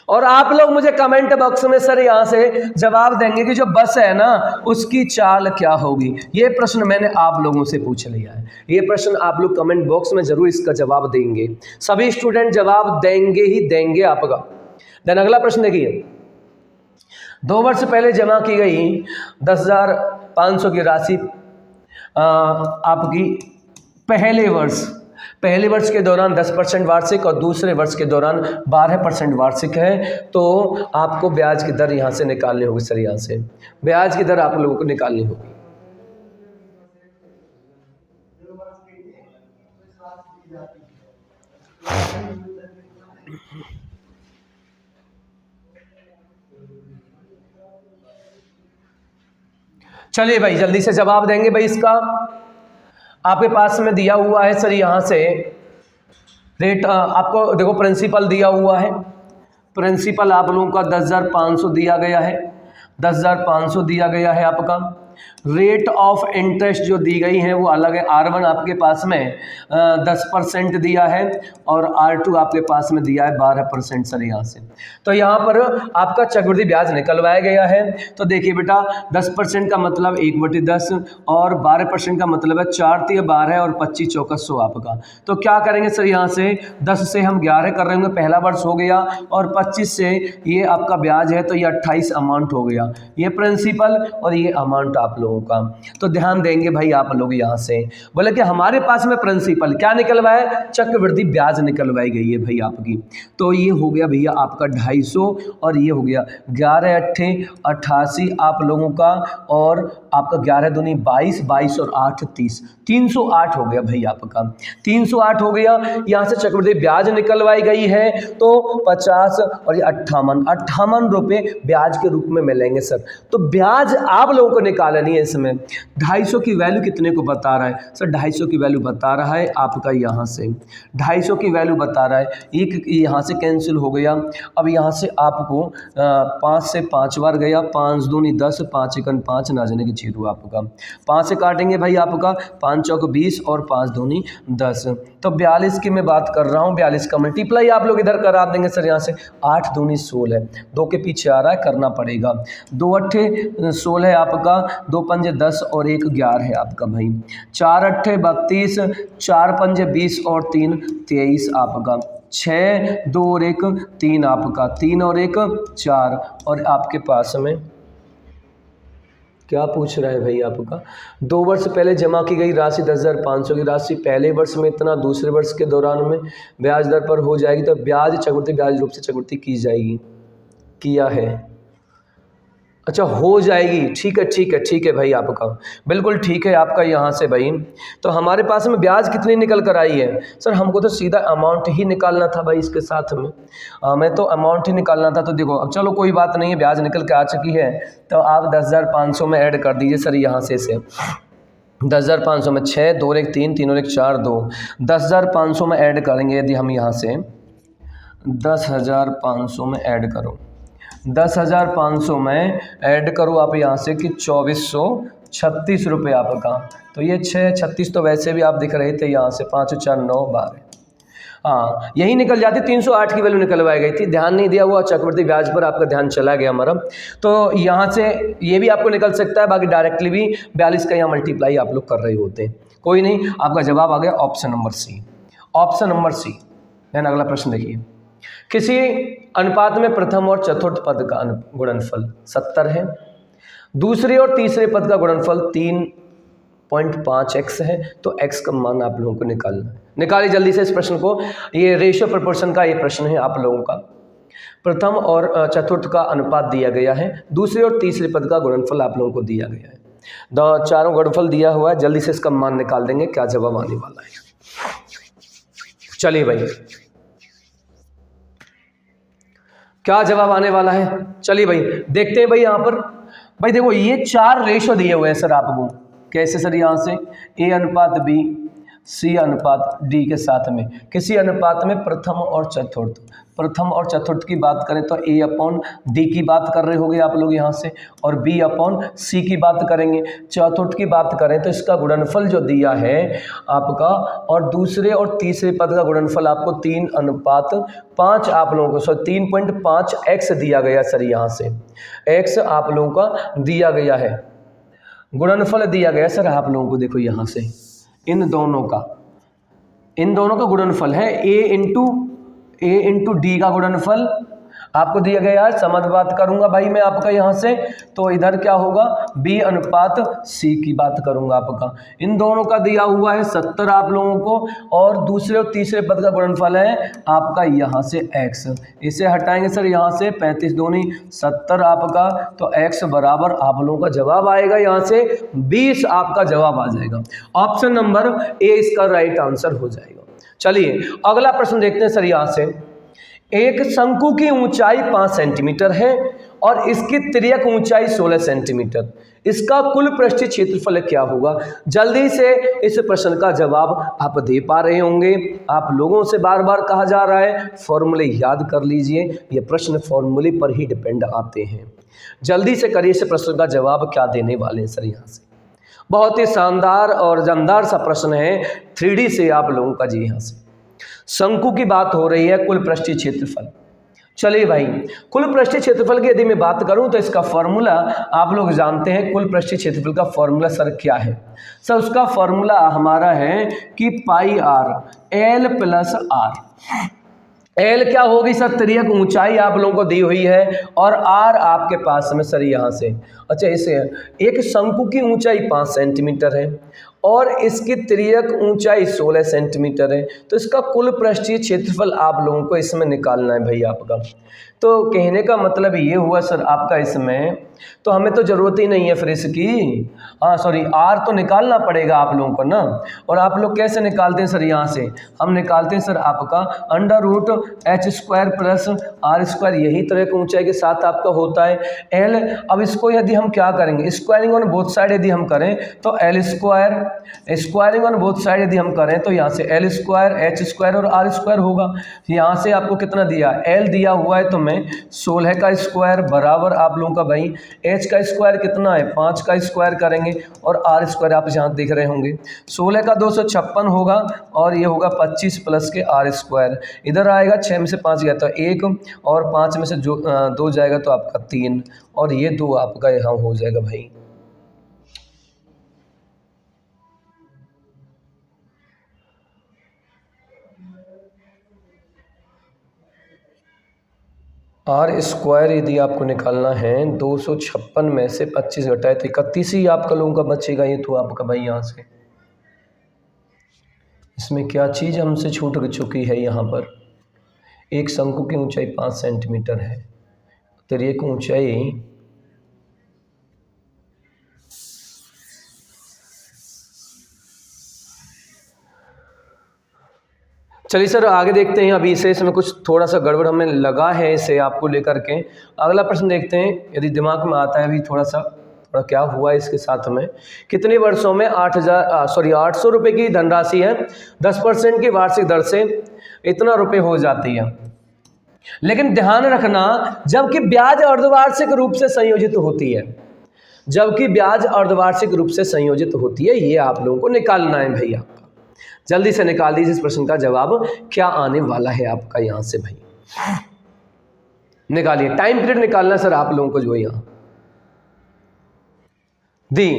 और आप लोग मुझे कमेंट बॉक्स में सर यहाँ से जवाब देंगे कि जो बस है ना उसकी चाल क्या होगी। ये प्रश्न मैंने आप लोगों से पूछ लिया है, ये प्रश्न आप लोग कमेंट बॉक्स में जरूर इसका जवाब देंगे, सभी स्टूडेंट जवाब देंगे ही देंगे आपका। देन अगला प्रश्न देखिए, 2 वर्ष पहले जमा की गई 10,500 की राशि आपकी पहले वर्ष के दौरान 10% वार्षिक और दूसरे वर्ष के दौरान 12% वार्षिक है। तो आपको ब्याज की दर यहाँ से निकालनी होगी सर, यहाँ से ब्याज की दर आप लोगों को निकालनी होगी। चलिए भाई जल्दी से जवाब देंगे भाई। इसका आपके पास में दिया हुआ है सर, यहाँ से रेट आपको देखो प्रिंसिपल दिया हुआ है, प्रिंसिपल आप लोगों का 10,500 दिया गया है, 10,500 दिया गया है आपका। रेट ऑफ इंटरेस्ट जो दी गई है वो अलग है, R1 आपके पास में 10% दिया है और R2 आपके पास में दिया है 12% सर यहाँ से। तो यहाँ पर आपका चक्रवृद्धि ब्याज निकलवाया गया है। तो देखिए बेटा 10% का मतलब 1/10 और 12% का मतलब है 4 × 12 और 25 × 4 आपका। तो क्या करेंगे सर, यहाँ से 10 से हम 11 कर रहे होंगे, पहला वर्ष हो गया, और 25 से ये आपका ब्याज है तो ये 28 अमाउंट हो गया, ये प्रिंसिपल और ये अमाउंट आप लोगों का। तो ध्यान देंगे भाई आप लोग यहाँ से, बोले कि हमारे पास में प्रिंसिपल क्या निकलवाया, चक्रवृद्धि ब्याज निकलवाई गई है भाई आपकी। तो ये हो गया भैया आपका 250 और ये हो गया 11 × 8 = 88 आप लोगों का, और आपका 11 दूनी 22, 22 और 8 30, 308 हो गया भाई आपका, 308 हो गया। यहाँ से चक्रवृद्धि ब्याज निकलवाई गई है तो 50 और ये 58 रुपये ब्याज के रूप में मिलेंगे सर। तो ब्याज आप लोगों को निकालनी है। इसमें 250 की वैल्यू कितने को बता रहा है सर, 250 की वैल्यू बता रहा है आपका, यहाँ से 250 की वैल्यू बता रहा है, एक यहाँ से कैंसिल हो गया। अब यहाँ से आपको 5 से 5 बार गया, 5 दूनी 10, 5 × 5 ना जाने की 0 आपका, 5 से काटेंगे भाई आपका, 5 × 4 = 20 और 5 दूनी 10। तो 42 की मैं बात कर रहा हूँ, 42 का मल्टीप्लाई आप लोग इधर करा देंगे सर, यहाँ से 8 दूनी 16, 2 के पीछे आ रहा है करना पड़ेगा, 2 × 8 = 16 आपका, 2 × 5 = 10 और 1 = 11 है आपका भाई, 4 × 8 = 32, 4 × 5 = 20 और 3 = 23 आपका, 6, 2 और 1 3 आपका, 3 और 1 4, और आपके पास में क्या पूछ रहा है भाई आपका, 2 वर्ष पहले जमा की गई राशि 10,500 की राशि पहले वर्ष में इतना, दूसरे वर्ष के दौरान में ब्याज दर पर हो जाएगी। तो ब्याज चक्रवृद्धि ब्याज रूप से चक्रवृद्धि की जाएगी, किया है, अच्छा हो जाएगी, ठीक है भाई आपका, बिल्कुल ठीक है आपका यहाँ से भाई। तो हमारे पास में ब्याज कितनी निकल कर आई है सर, हमको तो सीधा अमाउंट ही निकालना था भाई, इसके साथ में मैं तो अमाउंट ही निकालना था। तो देखो अब चलो कोई बात नहीं है, ब्याज निकल के आ चुकी है, तो आप 10,500 में ऐड कर दीजिए सर, यहाँ से 10,500 में 6, 2 और 1 3, 3 और 1 4, 2, 10,500 में ऐड करेंगे यदि हम यहाँ से 10,500 में ऐड करो, 10,500 में ऐड करो आप यहाँ से कि 2,436 रुपये आपका। तो ये 6 36 तो वैसे भी आप दिख रहे थे यहाँ से, 5 4 9 12, हाँ यही निकल जाती, 308 की वैल्यू निकलवाई गई थी, ध्यान नहीं दिया हुआ, चक्रवृद्धि ब्याज पर आपका ध्यान चला गया हमारा। तो यहाँ से ये भी आपको निकल सकता है, बाकी डायरेक्टली भी 42 का यहाँ मल्टीप्लाई आप लोग कर रहे होते हैं। कोई नहीं, आपका जवाब आ गया option number C. Option number C. Then अगला प्रश्न देखिए, किसी अनुपात में प्रथम और चतुर्थ पद का गुणनफल 70 है, दूसरे और तीसरे पद का गुणनफल 3.5x है, तो x का मान आप लोगों को निकालना है। निकालिए जल्दी से इस प्रश्न को, ये रेशियो प्रोपोर्शन का ये प्रश्न है आप लोगों का। प्रथम और चतुर्थ का अनुपात दिया गया है, दूसरे और तीसरे पद का गुणनफल आप लोगों को दिया गया है, चारों गुणनफल दिया हुआ है, जल्दी से इसका मान निकाल देंगे, क्या जवाब आने वाला है। चलिए भाई, क्या जवाब आने वाला है, चलिए भाई देखते हैं। भाई यहाँ पर भाई देखो, ये 4 रेशो दिए हुए हैं सर आपको, कैसे सर, यहाँ से A अनुपात B, C अनुपात D के साथ में किसी अनुपात में प्रथम और चतुर्थ, प्रथम और चतुर्थ की बात करें तो A/D की बात कर रहे होंगे आप लोग यहाँ से, और B/C की बात करेंगे। चतुर्थ की बात करें तो इसका गुणनफल जो दिया है आपका, और दूसरे और तीसरे पद का गुणनफल आपको 3:5 आप लोगों को, 3.5x दिया गया सर, यहाँ से x आप लोगों का दिया गया है, गुणनफल दिया गया सर आप लोगों को। देखो यहाँ से इन दोनों का गुणनफल है A इंटू D का गुणनफल आपको दिया गया है। समझ बात करूंगा भाई मैं आपका यहाँ से, तो इधर क्या होगा, B अनुपात C की बात करूंगा आपका। इन दोनों का दिया हुआ है 70 आप लोगों को, और दूसरे और तीसरे पद का गुणनफल है आपका यहाँ से x। इसे हटाएंगे सर यहाँ से, 35 दूनी 70 आपका, तो x बराबर आप लोगों का जवाब आएगा यहाँ से 20 आपका जवाब आ जाएगा। ऑप्शन नंबर A इसका राइट आंसर हो जाएगा। चलिए अगला प्रश्न देखते हैं सर। यहाँ से एक शंकु की ऊंचाई 5 सेंटीमीटर है और इसकी तिर्यक ऊंचाई 16 सेंटीमीटर, इसका कुल पृष्ठीय क्षेत्रफल क्या होगा। जल्दी से इस प्रश्न का जवाब आप दे पा रहे होंगे। आप लोगों से बार बार कहा जा रहा है फॉर्मूले याद कर लीजिए, ये प्रश्न फॉर्मूले पर ही डिपेंड आते हैं। जल्दी से करिए इस प्रश्न का जवाब क्या देने वाले हैं सर। यहाँ से बहुत ही शानदार और जानदार सा प्रश्न है, 3D से आप लोगों का जी। यहाँ से शंकु की बात हो रही है, कुल पृष्ठीय क्षेत्रफल। चलिए भाई, कुल पृष्ठीय क्षेत्रफल की यदि मैं बात करूं तो इसका फॉर्मूला आप लोग जानते हैं। कुल पृष्ठीय क्षेत्रफल का फॉर्मूला सर क्या है सर? उसका फॉर्मूला हमारा है कि पाई r l plus r। L क्या होगी सर? तिर्यक ऊंचाई आप लोगों को दी हुई है, और आर आपके पास में सर यहाँ से, अच्छा इसे, एक शंकु की ऊंचाई 5 सेंटीमीटर है और इसकी तिर्यक ऊंचाई 16 सेंटीमीटर है, तो इसका कुल पृष्ठीय क्षेत्रफल आप लोगों को इसमें निकालना है भाई आपका। तो कहने का मतलब ये हुआ सर आपका, इसमें तो हमें तो ज़रूरत ही नहीं है फिर इसकी, हाँ सॉरी, आर तो निकालना पड़ेगा आप लोगों को ना। और आप लोग कैसे निकालते हैं सर? यहाँ से हम निकालते हैं सर आपका √h² प्लस r², यही तरह की ऊंचाई के साथ आपका होता है l। अब इसको यदि हम क्या करेंगे, स्क्वायरिंग ऑन बोथ साइड यदि हम करें तो l², squaring on both side यदि हम करें तो यहाँ से l² h² और r² होगा। यहाँ से आपको कितना दिया, l दिया हुआ है, तो मैं 16 का स्क्वायर बराबर आप लोगों का भाई h का स्क्वायर कितना है, 5 का स्क्वायर करेंगे, और r² आप यहाँ देख रहे होंगे 16 का 256 होगा, और ये होगा 25 प्लस के r²। इधर आएगा 6 में से 5 गया तो 1, और 5 में से जो 2 जाएगा तो आपका 3, और ये 2 आपका यहाँ हो जाएगा भाई। r² यदि आपको निकालना है 256 में से 25 घटाए तो 31 ही आपका लोगों का बचेगा। ये तो आपका भाई यहाँ से, इसमें क्या चीज़ हमसे छूट चुकी है। यहाँ पर एक शंकु की ऊंचाई 5 सेंटीमीटर है, तिर्यक ऊंचाई चलिए सर आगे देखते हैं। अभी इसे इसमें कुछ थोड़ा सा गड़बड़ हमें लगा है इसे आपको लेकर के। अगला प्रश्न देखते हैं, यदि दिमाग में आता है अभी थोड़ा क्या हुआ है इसके साथ में। कितने वर्षों में 800 रुपये की धनराशि है 10% की वार्षिक दर से इतना रुपये हो जाती है। लेकिन ध्यान रखना, जबकि ब्याज अर्धवार्षिक रूप से संयोजित होती है, जबकि ब्याज अर्धवार्षिक रूप से संयोजित होती है, ये आप लोगों को निकालना है भाई आपका। जल्दी से निकाल दीजिए इस प्रश्न का जवाब क्या आने वाला है आपका यहाँ से भाई, निकालिए। टाइम पीरियड निकालना सर आप लोगों को जो है यहाँ दी।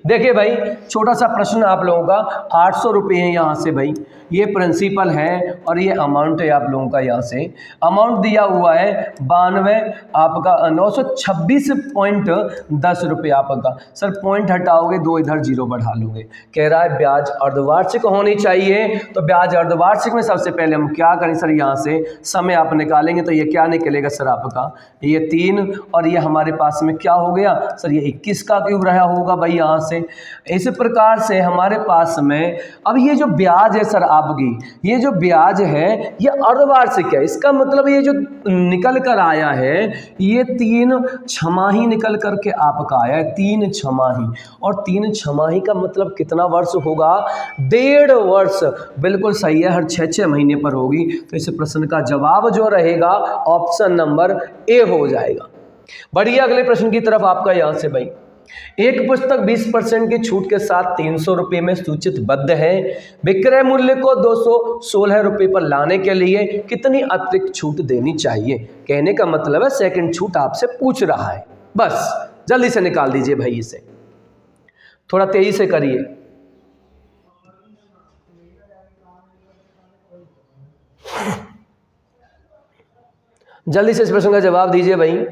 देखिए भाई छोटा सा प्रश्न आप लोगों का 800 रुपये है यहाँ से भाई, ये प्रिंसिपल है और ये अमाउंट है आप लोगों का यहाँ से। अमाउंट दिया हुआ है 92 आपका 926.10 रुपये आपका। सर पॉइंट हटाओगे, 2 इधर 0 बढ़ा लोगे। कह रहा है ब्याज अर्धवार्षिक होनी चाहिए, तो ब्याज अर्धवार्षिक में सबसे पहले हम क्या करें सर, यहाँ से समय आप निकालेंगे तो ये क्या निकलेगा सर आपका, ये 3 और ये हमारे पास में क्या हो गया सर, ये 21 का क्यूब रहा होगा भाई यहाँ से। इस प्रकार से हमारे पास में अब ये जो ब्याज है सर आपकी, ये जो ब्याज है ये अर्धवार्षिक है। इसका मतलब ये जो निकल कर आया है ये 3 छमाही निकल करके आपका आया है, 3 छमाही। और 3 छमाही का मतलब कितना वर्ष होगा, 1.5 वर्ष। बिल्कुल सही है, हर 6 महीने पर होगी। तो इस प्रश्न का जवाब जो रहेगा ऑप्शन नंबर ए हो जाएगा। बढ़िए अगले प्रश्न की तरफ आपका यहाँ से भाई। एक पुस्तक 20% की छूट के साथ 300 रुपये में सूचितबद्ध है। विक्रय मूल्य को 216 रुपये पर लाने के लिए कितनी अतिरिक्त छूट देनी चाहिए। कहने का मतलब है सेकंड छूट आपसे पूछ रहा है। बस जल्दी से निकाल दीजिए भाई, इसे थोड़ा तेजी से करिए। जल्दी से इस प्रश्न का जवाब दीजिए भाई।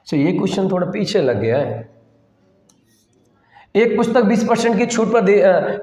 ये क्वेश्चन थोड़ा पीछे लग गया है। एक पुस्तक 20% की छूट पर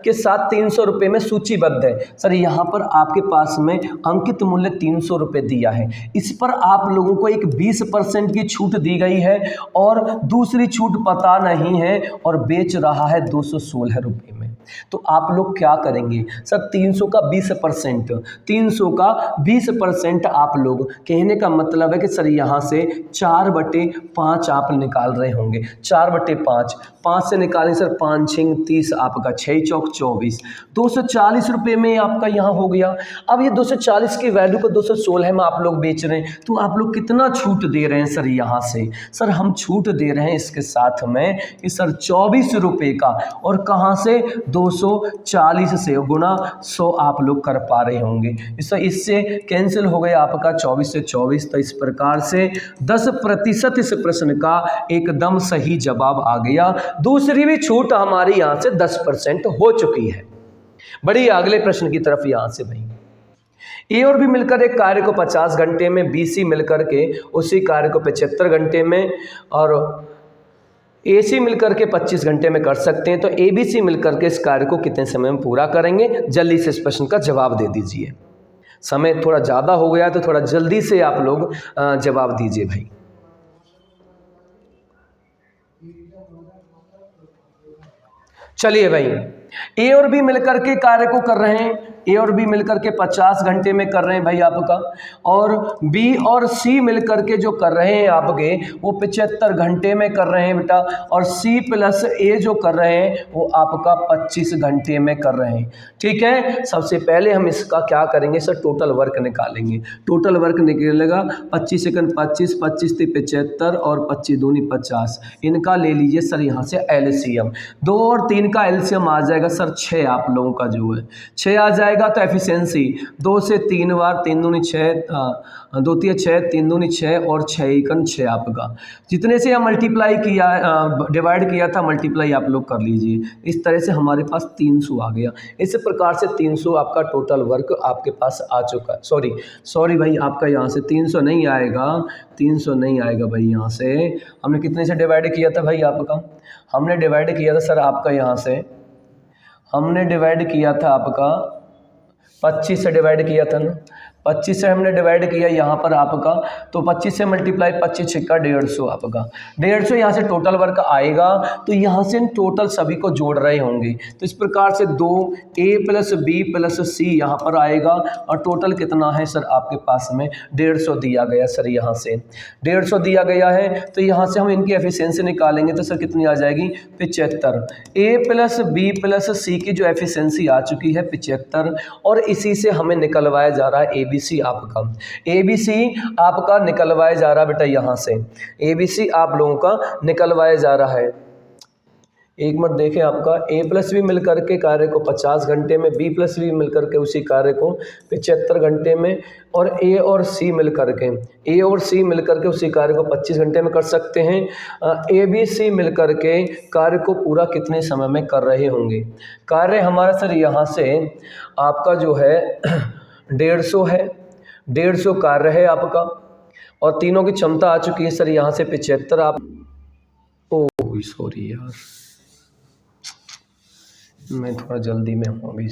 के साथ 300 रुपये में सूचीबद्ध है। सर यहाँ पर आपके पास में अंकित मूल्य 300 रुपये दिया है, इस पर आप लोगों को एक 20% की छूट दी गई है और दूसरी छूट पता नहीं है और बेच रहा है 216 रुपये में। तो आप लोग क्या करेंगे सर, 300 का 20%, 300 का 20% आप लोग, कहने का मतलब है कि सर यहाँ से 4/5 आप निकाल रहे होंगे। 4/5, 5 से निकालें सर 5 6 30 आपका, 6 चौक 24, 240 रुपये में आपका यहाँ हो गया। अब ये 240 की वैल्यू को 216 में आप लोग बेच रहे हैं, तो आप लोग कितना छूट दे रहे हैं सर यहाँ से। सर हम छूट दे रहे हैं इसके साथ में कि सर 24 रुपये का, और कहाँ से 240 से गुना 100 आप लोग कर पा रहे होंगे। इससे कैंसिल हो गया आपका 24 से 24। तो इस प्रकार से 10% इस प्रश्न का एकदम सही जवाब आ गया। दूसरी भी छूट हमारी यहाँ से 10% हो चुकी है। बढ़िए अगले प्रश्न की तरफ यहाँ से भाई। ए और बी मिलकर एक कार्य को 50 घंटे में, बी सी मिलकर के उसी कार्य को 75 घंटे में, और ए सी मिलकर के 25 घंटे में कर सकते हैं। तो ए बी सी मिलकर के इस कार्य को कितने समय में पूरा करेंगे। जल्दी से इस प्रश्न का जवाब दे दीजिए। समय थोड़ा ज़्यादा हो गया तो थोड़ा जल्दी से आप लोग जवाब दीजिए भाई। चलिए भाई, ए और बी मिलकर के कार्य को कर रहे हैं, ए और बी मिलकर के 50 घंटे में कर रहे हैं भाई आपका, और बी और सी मिलकर के जो कर रहे हैं आपके वो 75 घंटे में कर रहे हैं बेटा, और सी प्लस ए जो कर रहे हैं वो आपका 25 घंटे में कर रहे हैं। ठीक है, सबसे पहले हम इसका क्या करेंगे सर, टोटल वर्क निकालेंगे। टोटल वर्क निकलेगा 25 सेकंड 25, 25 से 75 और 25 दूनी 50। इनका ले लीजिए सर यहाँ से एलसीएम। 2 और 3 का एलसीएम आ जाएगा सर 6, आप लोगों का जो है 6 आ जाएगा। तो एफिशिएंसी 2 से 3 बार, 3 दूनी 6, 2 3 6, 3 दूनी 6 और 6 एकन 6 आपका। जितने से हम मल्टीप्लाई किया, डिवाइड किया था, मल्टीप्लाई आप लोग कर लीजिए। इस तरह से हमारे पास 300 आ गया। इस प्रकार से 300 आपका टोटल वर्क आपके पास आ चुका है। सॉरी भाई, आपका यहाँ से 300 नहीं आएगा, 300 नहीं आएगा भाई। यहाँ से हमने कितने से डिवाइड किया था भाई आपका, हमने डिवाइड किया था सर आपका यहाँ से, हमने डिवाइड किया था आपका 25 से डिवाइड किया था ना, 25 से हमने डिवाइड किया यहाँ पर आपका, तो 25 से मल्टीप्लाई 25 छिक्का 150 आपका, 150 यहाँ से टोटल वर्क आएगा। तो यहाँ से टोटल सभी को जोड़ रहे होंगे, तो इस प्रकार से 2 ए प्लस बी प्लस सी यहाँ पर आएगा, और टोटल कितना है सर आपके पास में 150 दिया गया सर, यहाँ से 150 दिया गया है। तो यहाँ से हम इनकी एफिशिएंसी निकालेंगे तो सर कितनी आ जाएगी 75। ए प्लस बी प्लस सी की जो एफिशिएंसी आ चुकी है 75, और इसी से हमें निकलवाया जा रहा है ए ABC आपका, ABC आपका निकलवाया जा रहा है बेटा यहाँ से, ABC आप लोगों का निकलवाया जा रहा है। एक मिनट देखें, आपका A प्लस बी मिल करके कार्य को 50 घंटे में, B प्लस बी मिल करके उसी कार्य को 75 घंटे में, और A और C मिल करके उसी कार्य को 25 घंटे में कर सकते हैं। ABC मिल करके कार्य को पूरा कितने समय में कर रहे होंगे। कार्य हमारा सर यहाँ से आपका जो है 150 है, 150 कार्य है आपका, और तीनों की क्षमता आ चुकी है सर यहाँ से 75। आप ओह सॉरी यार, मैं थोड़ा जल्दी में हूँ अभी।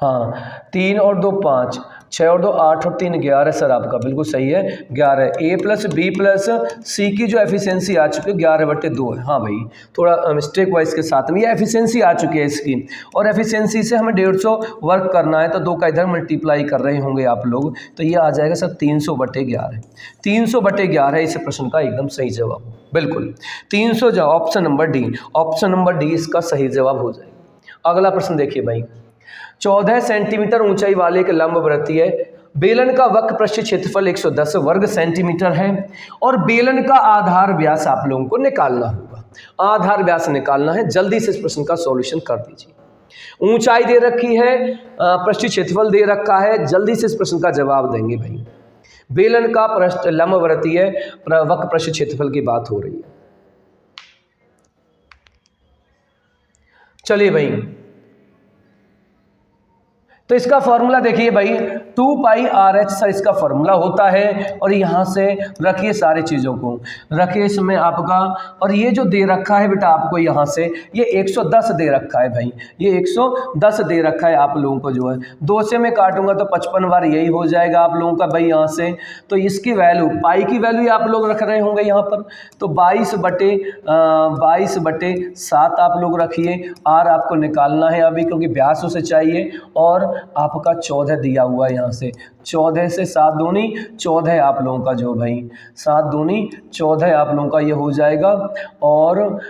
हाँ, 3 और 2 5, 6 और 2 8 और 3 11 सर आपका बिल्कुल सही है 11। A प्लस बी प्लस सी की जो एफिशिएंसी आ चुकी है 11/2 है। हाँ भाई, थोड़ा मिस्टेक हुआ इसके साथ में, ये एफिशिएंसी आ चुकी है इसकी, और एफिशिएंसी से हमें 150 वर्क करना है, तो 2 का इधर मल्टीप्लाई कर रहे होंगे आप लोग, तो ये आ जाएगा सर 300/11। 300/11 इस प्रश्न का एकदम सही जवाब, बिल्कुल 300 जवाब, ऑप्शन नंबर डी इसका सही जवाब हो जाएगा। अगला प्रश्न देखिए भाई, 14 सेंटीमीटर ऊंचाई वाले एक लंबवृत्तीय बेलन का वक्र पृष्ठ क्षेत्रफल 110 वर्ग सेंटीमीटर है, और बेलन का आधार व्यास आप लोगों को निकालना होगा। आधार व्यास निकालना है, जल्दी से इस प्रश्न का सॉल्यूशन कर दीजिए। ऊंचाई दे रखी है, पृष्ठ क्षेत्रफल दे रखा है, जल्दी से इस प्रश्न का जवाब देंगे भाई। बेलन का पृष्ठ लंबवृत्तीय वक्र पृष्ठ क्षेत्रफल की बात हो रही है। चलिए भाई, तो इसका फॉर्मूला देखिए भाई, 2πRH सर इसका फॉर्मूला होता है, और यहाँ से रखिए सारी चीज़ों को, रखिए इसमें आपका, और ये जो दे रखा है बेटा आपको यहाँ से, ये 110 दे रखा है भाई, ये 110 दे रखा है आप लोगों को, जो है 2 से मैं काटूंगा तो 55 बार यही हो जाएगा आप लोगों का भाई यहाँ से। तो इसकी वैल्यू, पाई की वैल्यू आप लोग रख रहे होंगे यहाँ पर, तो 22/7 आप लोग रखिए। R आपको निकालना है अभी, क्योंकि व्यास उसे चाहिए, और आपका 14 दिया हुआ है यहाँ से, 14 से 7 दूनी 14 आप लोगों का, जो भाई 7 दूनी 14 आप लोगों का ये हो जाएगा, और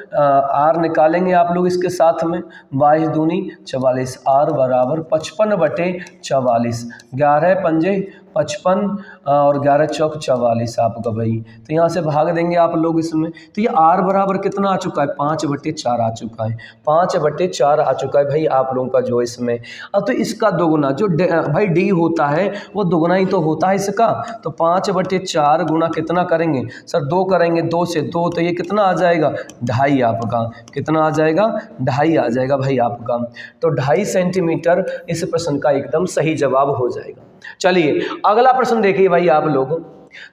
R निकालेंगे आप लोग इसके साथ में, 22 दूनी 44, R बराबर 55/44, 11 पंजे 55 और 11 चौक 44 आपका भाई। तो यहाँ से भाग देंगे आप लोग इसमें, तो ये R बराबर कितना आ चुका है, 5/4 आ चुका है, 5/4 आ चुका है भाई आप लोगों का जो इसमें। अब तो इसका दोगुना, जो भाई D होता है वो दोगुना ही तो होता है इसका, तो 5/4 गुना कितना करेंगे सर, 2 करेंगे, 2 से 2, तो ये कितना आ जाएगा, 2.5 आपका, कितना आ जाएगा, 2.5 आ जाएगा भाई आपका। तो 2.5 सेंटीमीटर इस प्रश्न का एकदम सही जवाब हो जाएगा। चलिए अगला प्रश्न देखिए भाई आप लोग,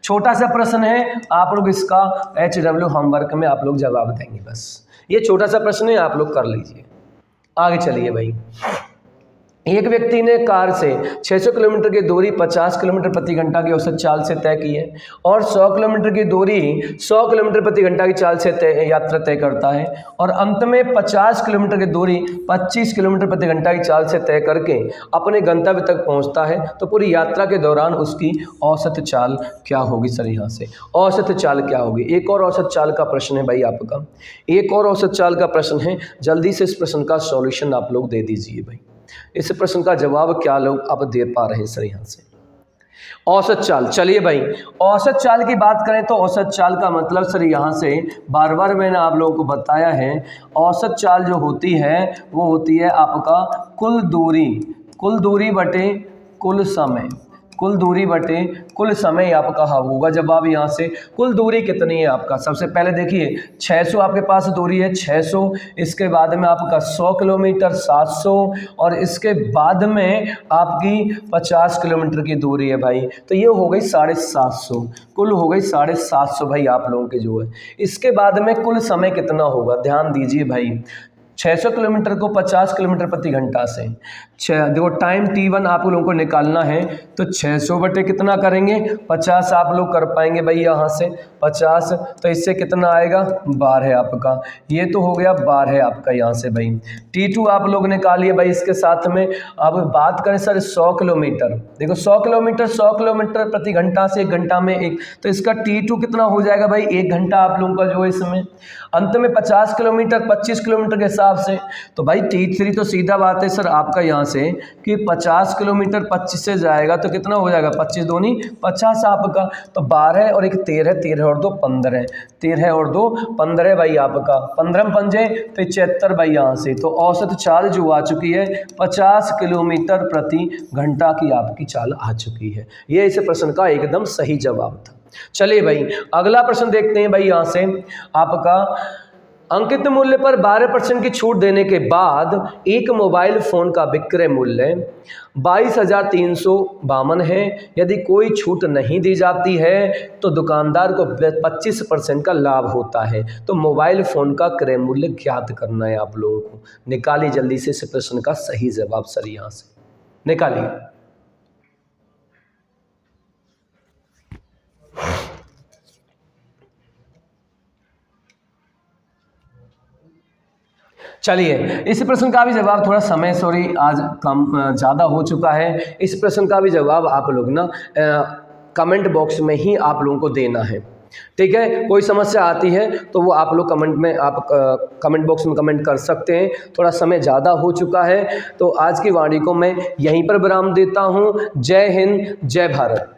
छोटा सा प्रश्न है, आप लोग इसका HW होमवर्क में आप लोग जवाब देंगे, बस ये छोटा सा प्रश्न है, आप लोग कर लीजिए। आगे चलिए भाई, एक व्यक्ति ने कार से 600 किलोमीटर की दूरी 50 किलोमीटर प्रति घंटा की औसत चाल से तय की है, और 100 किलोमीटर की दूरी 100 किलोमीटर प्रति घंटा की चाल से यात्रा तय करता है, और अंत में 50 किलोमीटर की दूरी 25 किलोमीटर प्रति घंटा की चाल से तय करके अपने गंतव्य तक पहुंचता है, तो पूरी यात्रा के दौरान उसकी औसत चाल क्या होगी सर। यहाँ से औसत चाल क्या होगी, एक और औसत चाल का प्रश्न है भाई आपका, एक और औसत चाल का प्रश्न है, जल्दी से इस प्रश्न का सॉल्यूशन आप लोग दे दीजिए भाई। इस प्रश्न का जवाब क्या लोग अब दे पा रहे हैं सर यहाँ से, औसत चाल। चलिए भाई, औसत चाल की बात करें तो औसत चाल का मतलब सर यहाँ से बार बार मैंने आप लोगों को बताया है, औसत चाल जो होती है वो होती है आपका कुल दूरी बटे कुल समय, कुल दूरी बटे कुल समय आपका होगा जवाब। यहाँ से कुल दूरी कितनी है आपका, सबसे पहले देखिए 600 आपके पास दूरी है, 600, इसके बाद में आपका 100 किलोमीटर 700, और इसके बाद में आपकी 50 किलोमीटर की दूरी है भाई, तो ये हो गई 750, कुल हो गई 750 भाई आप लोगों के जो है। इसके बाद में कुल समय कितना होगा, ध्यान दीजिए भाई, 600 किलोमीटर को 50 किलोमीटर प्रति घंटा से, देखो टाइम T1 आप लोगों को निकालना है, तो 600 बटे कितना करेंगे 50 आप लोग कर पाएंगे भाई यहाँ से 50, तो इससे कितना आएगा 12 आपका, ये तो हो गया 12 आपका यहाँ से भाई। T2 आप लोग निकालिए भाई इसके साथ में। अब बात करें सर 100 किलोमीटर, देखो 100 किलोमीटर प्रति घंटा से 1 घंटा में 1, तो इसका T2 कितना हो जाएगा भाई 1 घंटा आप लोगों का जो है इसमें। अंत में 50 किलोमीटर 25 किलोमीटर के साथ हिसाब से। तो भाई T3 तो सीधा बात है सर आपका यहाँ से कि 50 किलोमीटर 25 से जाएगा तो कितना हो जाएगा, 25 दूनी 50 आपका। तो 12 और एक 13, 13 और 2 15, 13 और 2 15 भाई आपका, 15 पंजे तो 76 भाई यहाँ से। तो औसत चाल जो आ चुकी है 50 किलोमीटर प्रति घंटा की आपकी चाल आ चुकी है। ये इस प्रश्न का एकदम सही जवाब था। चलिए भाई अगला प्रश्न देखते हैं भाई। यहाँ से आपका अंकित मूल्य पर 12% की छूट देने के बाद एक मोबाइल फोन का विक्रय मूल्य 22,352 है। यदि कोई छूट नहीं दी जाती है तो दुकानदार को 25% का लाभ होता है। तो मोबाइल फोन का क्रय मूल्य ज्ञात करना है आप लोगों को। निकालिए जल्दी से इस प्रश्न का सही जवाब सर, यहाँ से निकालिए। चलिए इस प्रश्न का भी जवाब थोड़ा समय आज कम ज़्यादा हो चुका है। इस प्रश्न का भी जवाब आप लोग ना कमेंट बॉक्स में ही आप लोगों को देना है, ठीक है। कोई समस्या आती है तो वो आप लोग कमेंट बॉक्स में कमेंट कर सकते हैं। थोड़ा समय ज़्यादा हो चुका है तो आज की वाणी को मैं यहीं पर विराम देता हूँ। जय हिंद, जय भारत।